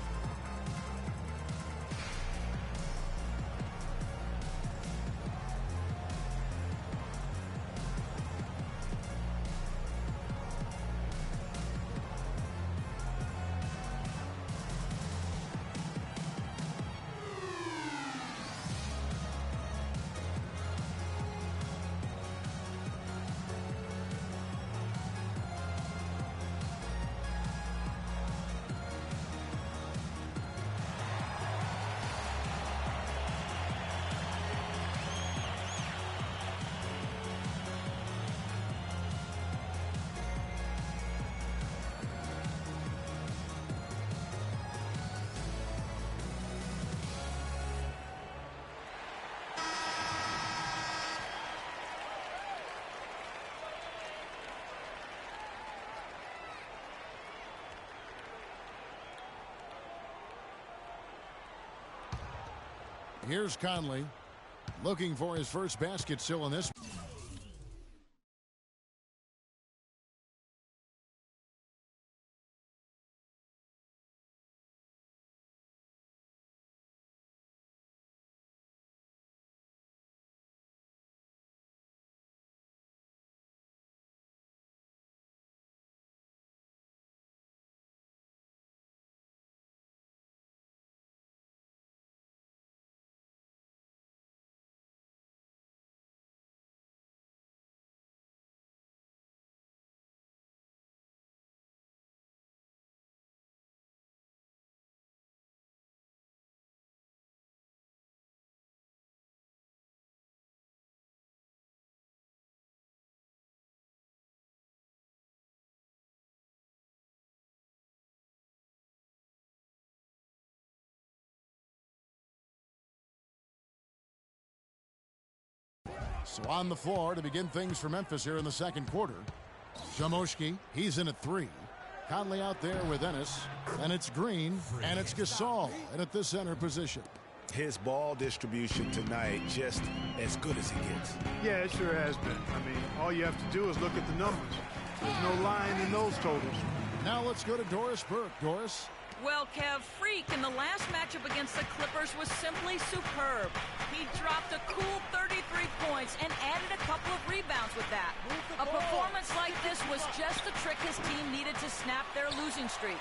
Here's Conley looking for his first basket still in this. So on the floor to begin things for Memphis here in the second quarter. Zamoshki, he's in at 3. Conley out there with Ennis. And it's Green, and it's Gasol in at the center position. His ball distribution tonight just as good as he gets. Yeah, it sure has been. I mean, all you have to do is look at the numbers. There's no lying in those totals. Now let's go to Doris Burke. Doris? Well, Kev, Freak in the last matchup against the Clippers was simply superb. He dropped a cool 33 points and added a couple of rebounds with that. A performance like this was just the trick his team needed to snap their losing streak.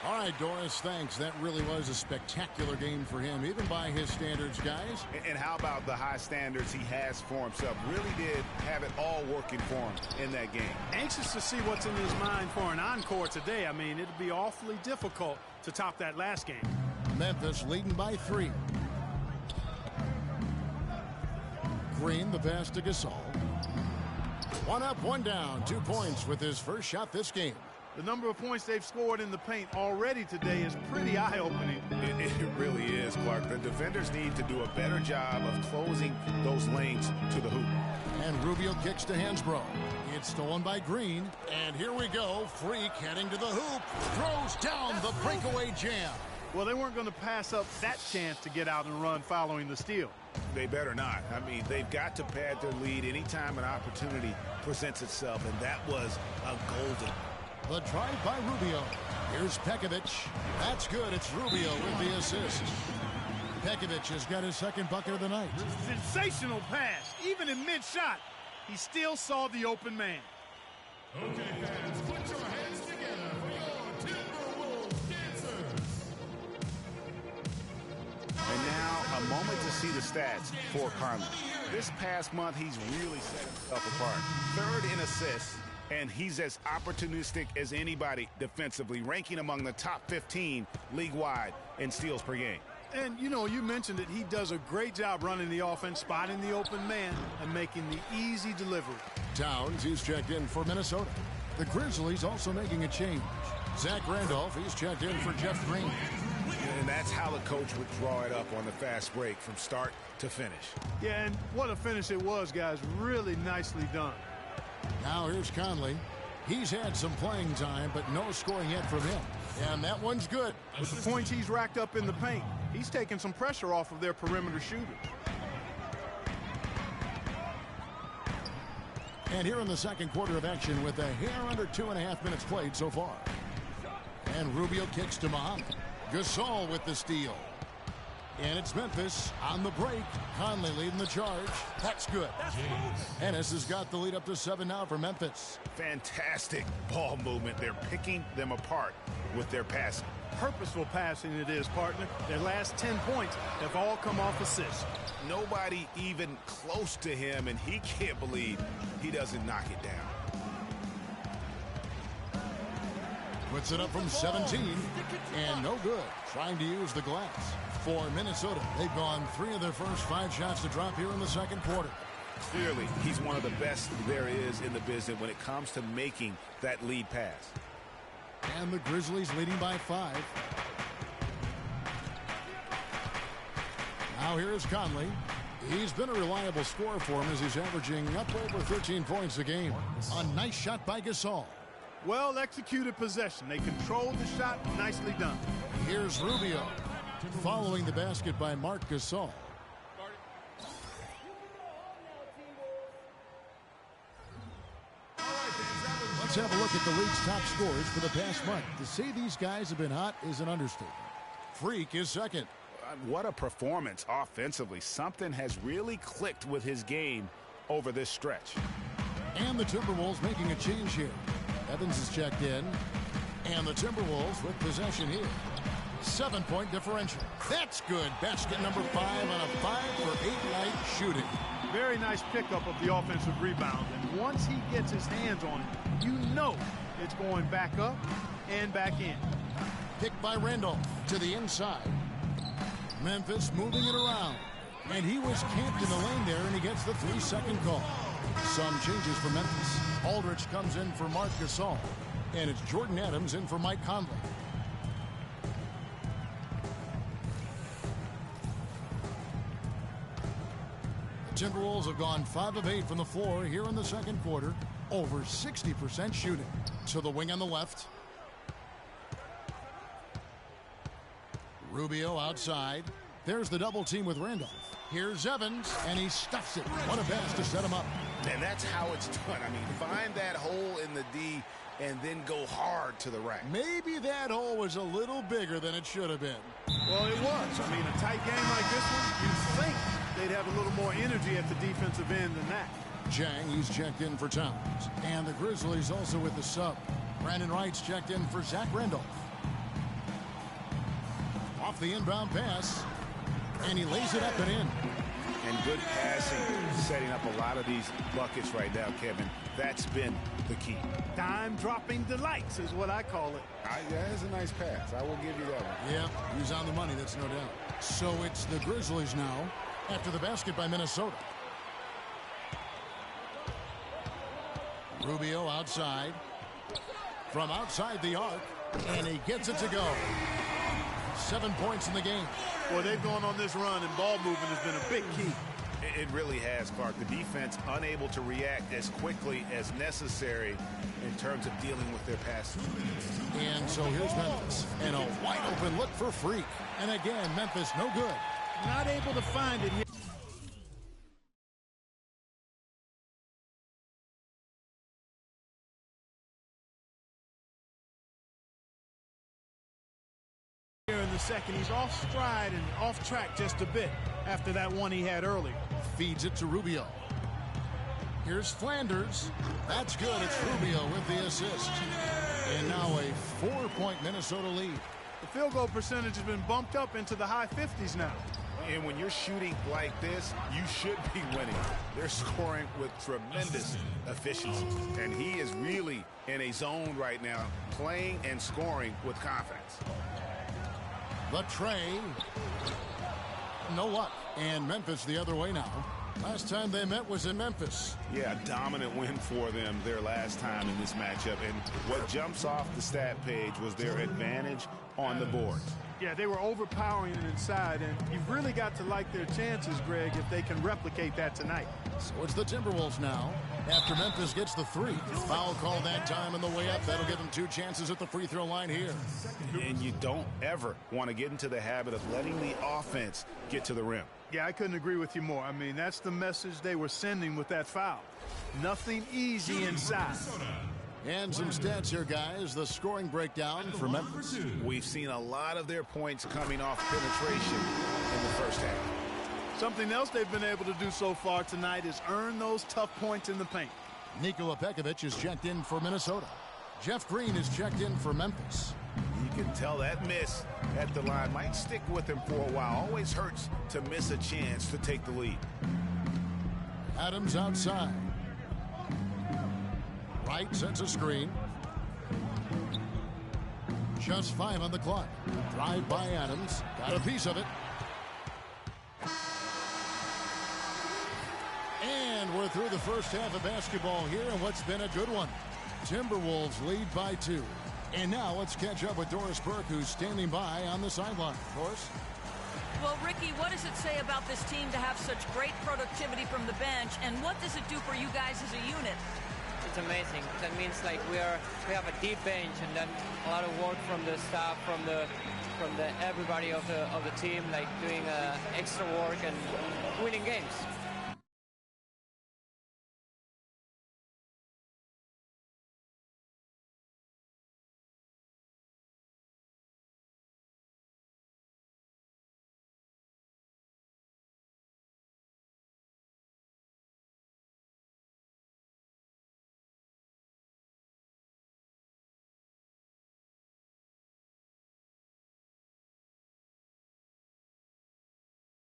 All right, Doris, thanks. That really was a spectacular game for him, even by his standards, guys. And how about the high standards he has for himself? Really did have it all working for him in that game. Anxious to see what's in his mind for an encore today. I mean, it'll be awfully difficult to top that last game. Memphis leading by 3. Green, the pass to Gasol. 1 up, 1 down. 2 points with his first shot this game. The number of points they've scored in the paint already today is pretty eye-opening. It really is, Clark. The defenders need to do a better job of closing those lanes to the hoop. And Rubio kicks to Hansbrough. It's stolen by Green. And here we go. Freak heading to the hoop. Throws down the breakaway jam. Well, they weren't going to pass up that chance to get out and run following the steal. They better not. I mean, they've got to pad their lead anytime an opportunity presents itself, and that was a golden. The drive by Rubio. Here's Pekovic. That's good. It's Rubio with the assist. Pekovic has got his second bucket of the night. Sensational pass. Even in mid-shot, he still saw the open man. Okay, fans, put your hands together for your Timberwolves dancers. And now a moment to see the stats for Conley. This past month, he's really set himself apart. 3rd in assists. And he's as opportunistic as anybody defensively, ranking among the top 15 league-wide in steals per game. And, you know, you mentioned it. He does a great job running the offense, spotting the open man, and making the easy delivery. Towns, he's checked in for Minnesota. The Grizzlies also making a change. Zach Randolph, he's checked in for Jeff Green. And that's how the coach would draw it up on the fast break from start to finish. Yeah, and what a finish it was, guys. Really nicely done. Now here's Conley. He's had some playing time, but no scoring yet from him. And that one's good. With the points he's racked up in the paint, he's taking some pressure off of their perimeter shooter. And here in the second quarter of action with a hair under 2.5 minutes played so far. And Rubio kicks to Muhammad. Gasol with the steal. And it's Memphis on the break. Conley leading the charge. That's good. Ennis has got the lead up to 7 now for Memphis. Fantastic ball movement. They're picking them apart with their passing. Purposeful passing it is, partner. Their last 10 points have all come off assists. Nobody even close to him, and he can't believe he doesn't knock it down. Puts it up from 17, and no good. Trying to use the glass. For Minnesota, they've gone 3 of their first 5 shots to drop here in the second quarter. Clearly, he's one of the best there is in the business when it comes to making that lead pass. And the Grizzlies leading by 5. Now here's Conley. He's been a reliable scorer for him as he's averaging up over 13 points a game. A nice shot by Gasol. Well executed possession. They controlled the shot. Nicely done. Here's Rubio. following the basket by Marc Gasol. Let's have a look at the league's top scorers for the past month. To say these guys have been hot is an understatement. Freak is second. What a performance offensively. Something has really clicked with his game over this stretch. And the Timberwolves making a change here. Evans is checked in. And the Timberwolves with possession here. 7-point differential. That's good. Basket number 5 on a 5-for-8 night shooting. Very nice pickup of the offensive rebound. And once he gets his hands on it, you know it's going back up and back in. Picked by Randolph to the inside. Memphis moving it around. And he was camped in the lane there, and he gets the 3-second call. Some changes for Memphis. Aldridge comes in for Marc Gasol. And it's Jordan Adams in for Mike Conley. The Timberwolves have gone 5 of 8 from the floor here in the second quarter. Over 60% shooting. To the wing on the left. Rubio outside. There's the double team with Randolph. Here's Evans, and he stuffs it. What a pass to set him up. And that's how it's done. I mean, find that hole in the D and then go hard to the rack. Maybe that hole was a little bigger than it should have been. Well, it was. I mean, a tight game like this one, you think they'd have a little more energy at the defensive end than that. Jang, he's checked in for Towns. And the Grizzlies also with the sub. Brandon Wright's checked in for Zach Randolph. Off the inbound pass. And he lays it up and in. And good passing, setting up a lot of these buckets right now, Kevin. That's been the key. Dime-dropping delights is what I call it. That is a nice pass. I will give you that one. Yeah, he's on the money, that's no doubt. So it's the Grizzlies now after the basket by Minnesota. Rubio outside. From outside the arc. And he gets it to go. 7 points in the game. Well, they've gone on this run, and ball movement has been a big key. It really has, Clark. The defense unable to react as quickly as necessary in terms of dealing with their passes. And so here's Memphis. And a wide-open look for Freak. And again, Memphis no good. Not able to find it here. In the second, he's off stride and off track just a bit after that one he had earlier. Feeds it to Rubio. Here's Flanders. That's good. It's Rubio with the assist. And now a 4-point Minnesota lead. The field goal percentage has been bumped up into the high 50s now. And when you're shooting like this, you should be winning. They're scoring with tremendous efficiency. And he is really in a zone right now, playing and scoring with confidence. The tray. No luck. And Memphis the other way now. Last time they met was in Memphis. Yeah, a dominant win for them their last time in this matchup. And what jumps off the stat page was their advantage on the board. Yeah, they were overpowering it inside, and you've really got to like their chances, Greg, if they can replicate that tonight. So it's the Timberwolves now. After Memphis gets the 3. Foul call that time on the way up. That'll give them 2 chances at the free throw line here. And you don't ever want to get into the habit of letting the offense get to the rim. Yeah, I couldn't agree with you more. I mean, that's the message they were sending with that foul. Nothing easy inside. And some stats here, guys. The scoring breakdown for Memphis. We've seen a lot of their points coming off penetration in the first half. Something else they've been able to do so far tonight is earn those tough points in the paint. Nikola Pekovic is checked in for Minnesota. Jeff Green is checked in for Memphis. You can tell that miss at the line might stick with him for a while. Always hurts to miss a chance to take the lead. Adams outside. Wright sets a screen. Just 5 on the clock. Drive by Adams. Got a piece of it. And we're through the first half of basketball here, and what's been a good one. Timberwolves lead by 2. And now let's catch up with Doris Burke, who's standing by on the sideline. Doris? Well, Ricky, what does it say about this team to have such great productivity from the bench, and what does it do for you guys as a unit? it's amazing. That means like we have a deep bench, and then a lot of work from the staff, from the everybody of the team, like doing extra work and winning games.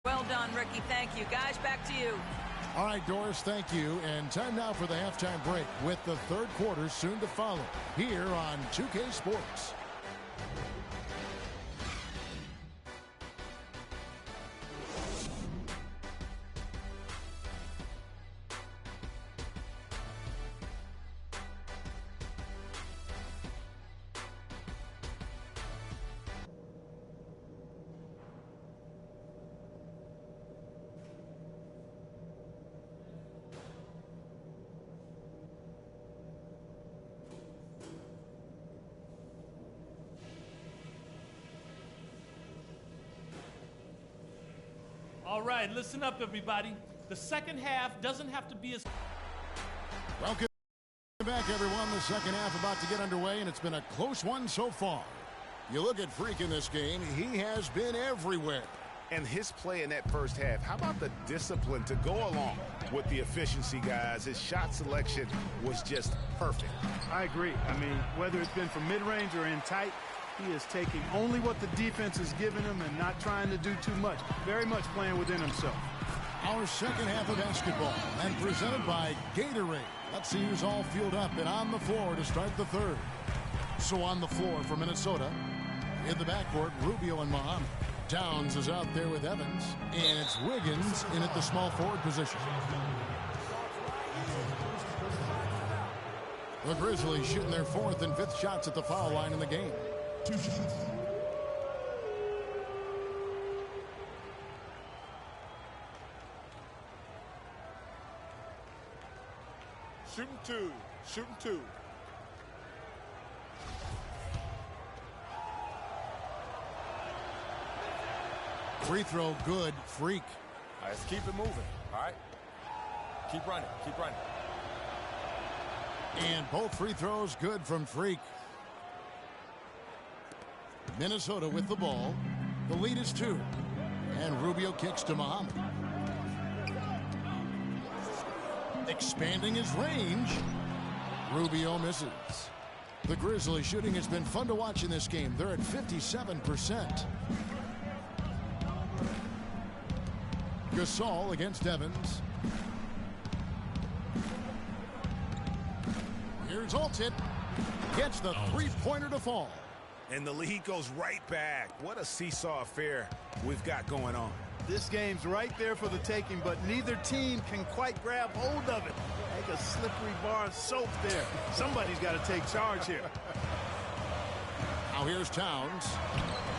Well done, Ricky. Thank you. Guys, back to you. All right, Doris, thank you. And time now for the halftime break with the third quarter soon to follow here on 2K Sports. All right, listen up, everybody. The second half doesn't have to be as... Welcome back, everyone. The second half about to get underway, and it's been a close one so far. You look at Freak in this game, he has been everywhere. And his play in that first half, how about the discipline to go along with the efficiency, guys? His shot selection was just perfect. I agree. I mean, whether it's been from mid-range or in tight, he is taking only what the defense is giving him and not trying to do too much. Very much playing within himself. Our second half of basketball and presented by Gatorade. Let's see who's all fueled up and on the floor to start the third. So on the floor for Minnesota, in the backcourt, Rubio and Muhammad. Towns is out there with Evans, and it's Wiggins in at the small forward position. The Grizzlies shooting their fourth and fifth shots at the foul line in the game. 2 shots. Shooting two. Shooting two. Free throw good. Freak. All right, let's keep it moving. All right. Keep running. Keep running. And both free throws good from Freak. Minnesota with the ball. The lead is 2. And Rubio kicks to Muhammad. Expanding his range. Rubio misses. The Grizzlies shooting has been fun to watch in this game. They're at 57%. Gasol against Evans. Here's Altit. Gets the three-pointer to fall. And the lead goes right back. What a seesaw affair we've got going on. This game's right there for the taking, but neither team can quite grab hold of it. Like a slippery bar of soap there. Somebody's got to take charge here. Now here's Towns.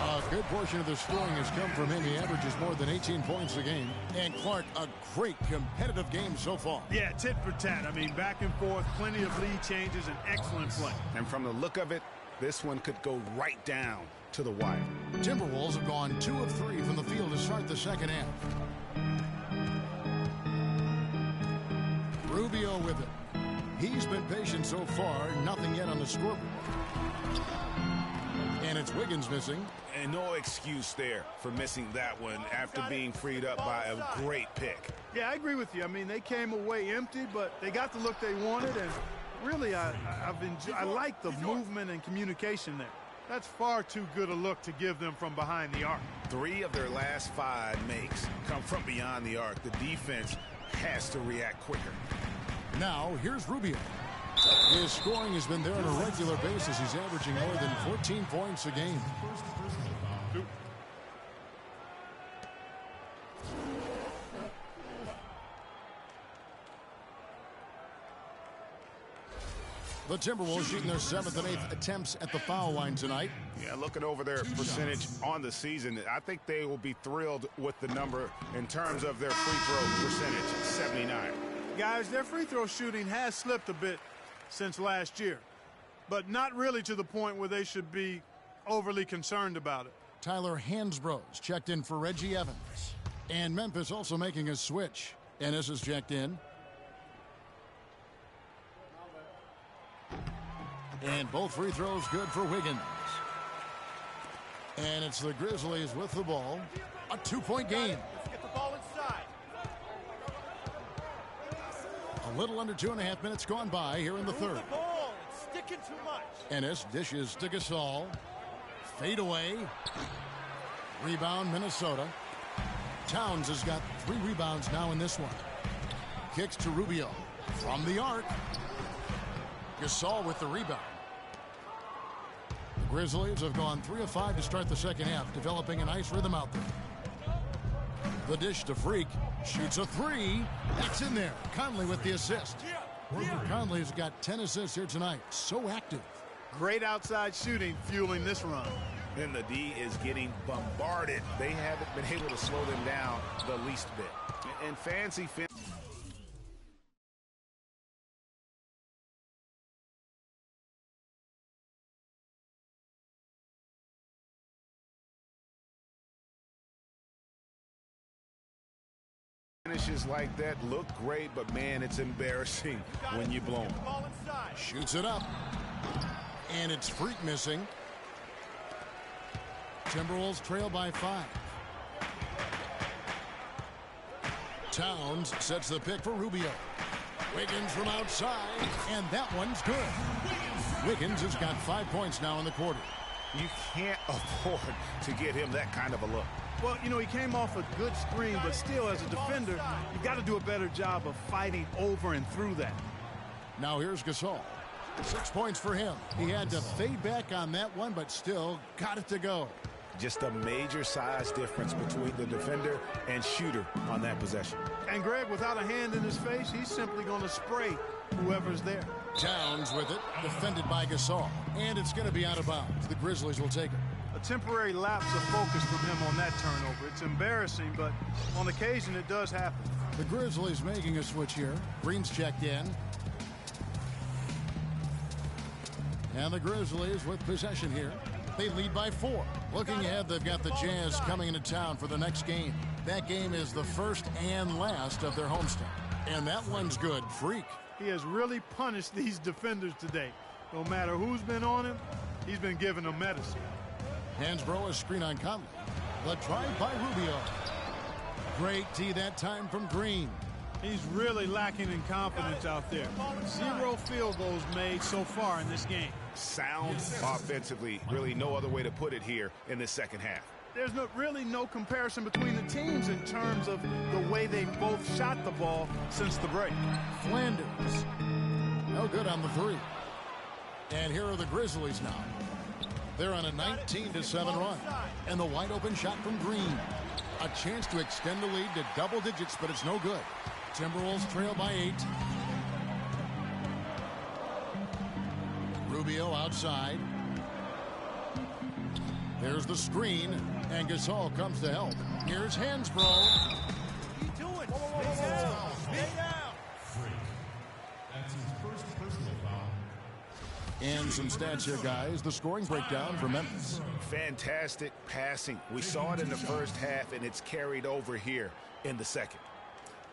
A good portion of the scoring has come from him. He averages more than 18 points a game. And Clark, a great competitive game so far. Yeah, tit for tat. I mean, back and forth, plenty of lead changes, and excellent play. And from the look of it, this one could go right down to the wire. Timberwolves have gone 2 of 3 from the field to start the second half. Rubio with it. He's been patient so far. Nothing yet on the scoreboard. And it's Wiggins missing. And no excuse there for missing that one after being freed up by a great pick. Yeah, I agree with you. I mean, they came away empty, but they got the look they wanted, and really, I like the movement and communication there. That's far too good a look to give them from behind the arc. 3 of their last 5 makes come from beyond the arc. The defense has to react quicker. Now, here's Rubio. His scoring has been there on a regular basis. He's averaging more than 14 points a game. The Timberwolves shooting their 7th and 8th attempts at the foul line tonight. Yeah, looking over their percentage on the season, I think they will be thrilled with the number in terms of their free throw percentage, 79. Guys, their free throw shooting has slipped a bit, since last year, but not really to the point where they should be overly concerned about it. Tyler Hansbrough's checked in for Reggie Evans. And Memphis also making a switch. Ennis is checked in. And both free throws good for Wiggins. And it's the Grizzlies with the ball. A 2-point game. Let's get the ball inside. A little under 2.5 minutes gone by here in the third. The ball. It's sticking too much. Ennis dishes to Gasol. Fade away. Rebound, Minnesota. Towns has got 3 rebounds now in this one. Kicks to Rubio. From the arc. Gasol with the rebound. The Grizzlies have gone 3 of 5 to start the second half, developing a nice rhythm out there. The dish to Freak. Shoots a 3. That's in there. Conley with the assist. Conley's got 10 assists here tonight. So active. Great outside shooting fueling this run. And the D is getting bombarded. They haven't been able to slow them down the least bit. And fancy finishes like that look great, but man, it's embarrassing when you blow them. Shoots it up. And it's Freak missing. Timberwolves trail by 5. Towns sets the pick for Rubio. Wiggins from outside, and that one's good. Wiggins has got 5 points now in the quarter. You can't afford to get him that kind of a look. Well, you know, he came off a good screen, but still, as a defender, you got to do a better job of fighting over and through that. Now here's Gasol. 6 points for him. He had to fade back on that one, but still got it to go. Just a major size difference between the defender and shooter on that possession. And Greg, without a hand in his face, he's simply going to spray whoever's there. Towns with it, defended by Gasol. And it's going to be out of bounds. The Grizzlies will take it. A temporary lapse of focus from him on that turnover. It's embarrassing, but on occasion it does happen. The Grizzlies making a switch here. Green's checked in. And the Grizzlies with possession here. They lead by 4. Looking ahead, they've got the Jazz coming into town for the next game. That game is the first and last of their homestand. And that one's good. Freak. He has really punished these defenders today. No matter who's been on him, he's been giving them medicine. Hansbrough, a screen on Conley. The drive by Rubio. Great tee that time from Green. He's really lacking in confidence out there. 0 field goals made so far in this game. Sound offensively. Really no other way to put it here in the second half. There's really no comparison between the teams in terms of the way they both shot the ball since the break. Flanders. No good on the 3. And here are the Grizzlies now. They're on a 19-7 run. And the wide open shot from Green. A chance to extend the lead to double digits, but it's no good. Timberwolves trail by 8. Rubio outside. There's the screen, and Gasol comes to help. Here's Hansbrough. What are you doing? Stay down. That's his first personal foul. And some stats here, guys. The scoring breakdown for Memphis. Fantastic passing. We saw it in the first half, and it's carried over here in the second.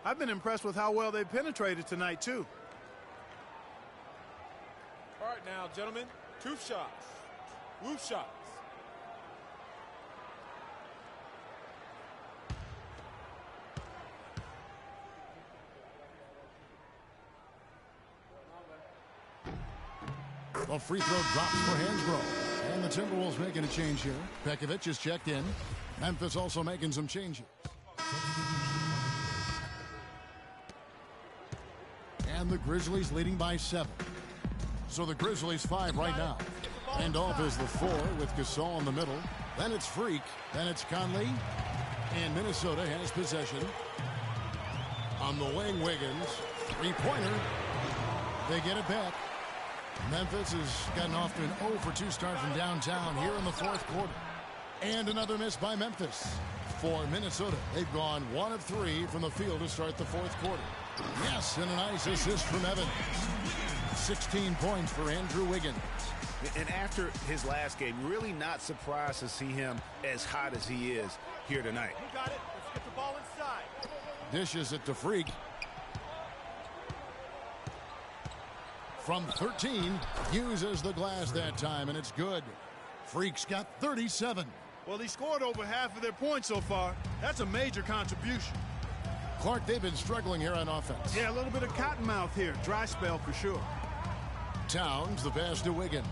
I've been impressed with how well they penetrated tonight, too. All right, now, gentlemen, 2 shots. Roof shots. A free throw drops for Hansbrough. And the Timberwolves making a change here. Pekovic is checked in. Memphis also making some changes. And the Grizzlies leading by 7. So the Grizzlies 5 right now. And off is the 4 with Gasol in the middle. Then it's Freak. Then it's Conley. And Minnesota has possession. On the wing, Wiggins. 3-pointer. They get it back. Memphis has gotten off to an 0 for 2 start from downtown here in the 4th quarter. And another miss by Memphis. For Minnesota, they've gone 1 of 3 from the field to start the 4th quarter. Yes, and a nice assist from Evans. 16 points for Andrew Wiggins. And after his last game, really not surprised to see him as hot as he is here tonight. You got it. Let's get the ball inside. Dishes it to Freak. From 13, uses the glass that time, and it's good. Freak's got 37. Well, he scored over half of their points so far. That's a major contribution. Clark, they've been struggling here on offense. Yeah, a little bit of cottonmouth here. Dry spell for sure. Towns, the pass to Wiggins.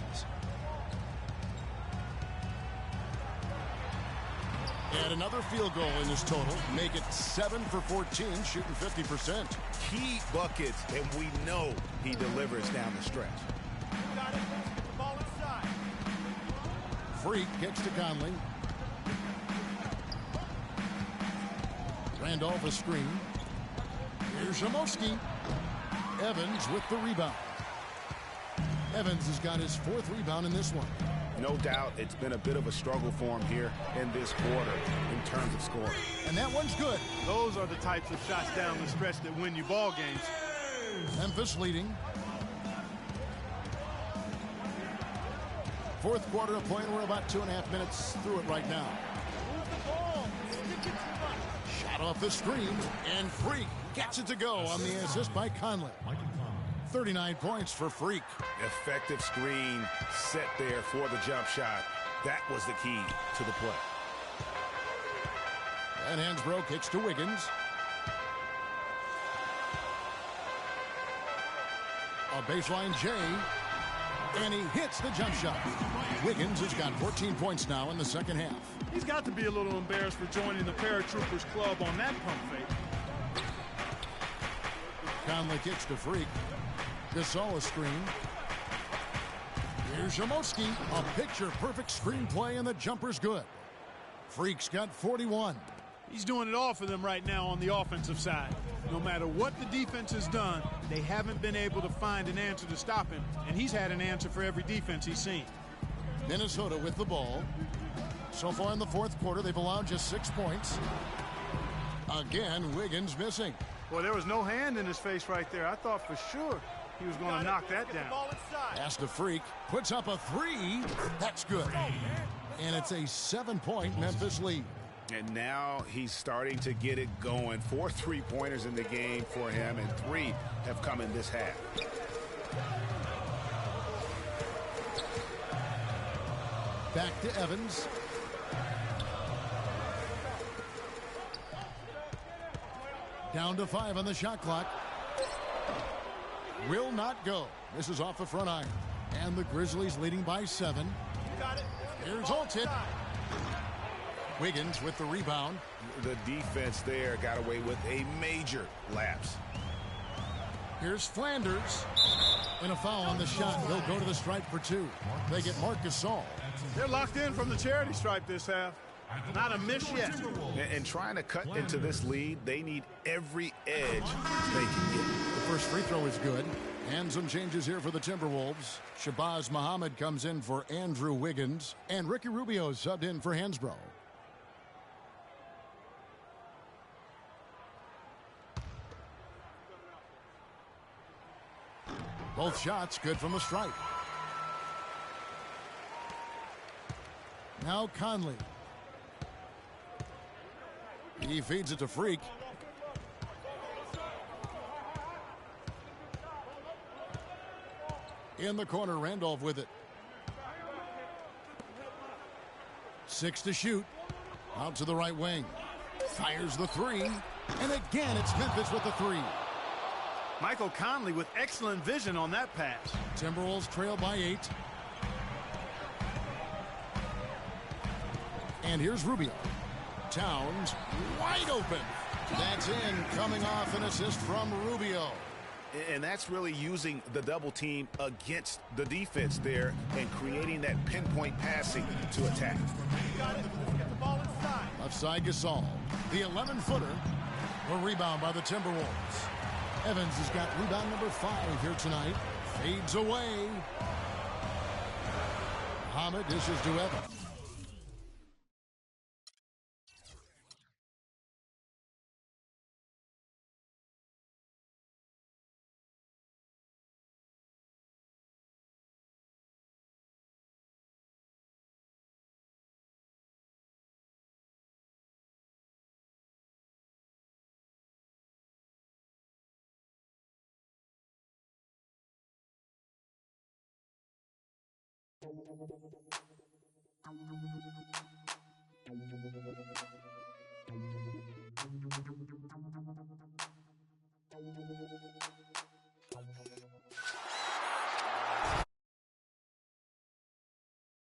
And another field goal in his total. Make it 7 for 14, shooting 50%. Key buckets, and we know he delivers down the stretch. You got it. Let's get the ball inside. Freak kicks to Conley. Randolph a screen. Here's Zamoski. Evans with the rebound. Evans has got his 4th rebound in this one. No doubt it's been a bit of a struggle for him here in this quarter in terms of scoring. And that one's good. Those are the types of shots down the stretch that win you ball games. Memphis leading. 4th quarter of play, and we're about 2.5 minutes through it right now. Shot off the screen, and Freak gets it to go on the assist by Conley. 39 points for Freak. Effective screen set there for the jump shot. That was the key to the play. And Hansbrough kicks to Wiggins. A baseline J. And he hits the jump shot. Wiggins has got 14 points now in the second half. He's got to be a little embarrassed for joining the Paratroopers Club on that pump fake. Conley kicks to Freak. Gasol a screen. Here's Zamoski. A picture-perfect screenplay, and the jumper's good. Freak's got 41. He's doing it all for them right now on the offensive side. No matter what the defense has done, they haven't been able to find an answer to stop him, and he's had an answer for every defense he's seen. Minnesota with the ball. So far in the 4th quarter, they've allowed just 6 points. Again, Wiggins missing. Boy, there was no hand in his face right there. I thought for sure he was going to knock that down. Pass to Freak. Puts up a 3. That's good. And it's a 7-point Memphis lead. And now he's starting to get it going. 4 3-pointers in the game for him, and 3 have come in this half. Back to Evans. Down to 5 on the shot clock. Will not go. This is off the front iron. And the Grizzlies leading by 7. Here's Holton. Wiggins with the rebound. The defense there got away with a major lapse. Here's Flanders. And a foul on the shot. He'll go to the stripe for 2. They get Marc Gasol. They're locked in from the charity stripe this half. Not a miss yet. And trying to cut into this lead, they need every edge they can get. The first free throw is good. And some changes here for the Timberwolves. Shabazz Muhammad comes in for Andrew Wiggins. And Ricky Rubio subbed in for Hansbrough. Both shots good from the stripe. Now Conley. He feeds it to Freak. In the corner, Randolph with it. 6 to shoot. Out to the right wing. Fires the 3. And again, it's Memphis with the 3. Michael Conley with excellent vision on that pass. Timberwolves trail by 8. And here's Rubio. Towns wide open. That's in, coming off an assist from Rubio. And that's really using the double team against the defense there and creating that pinpoint passing to attack. Left side Gasol. The 11-footer. A rebound by the Timberwolves. Evans has got rebound number 5 here tonight. Fades away. Muhammad dishes to Evans.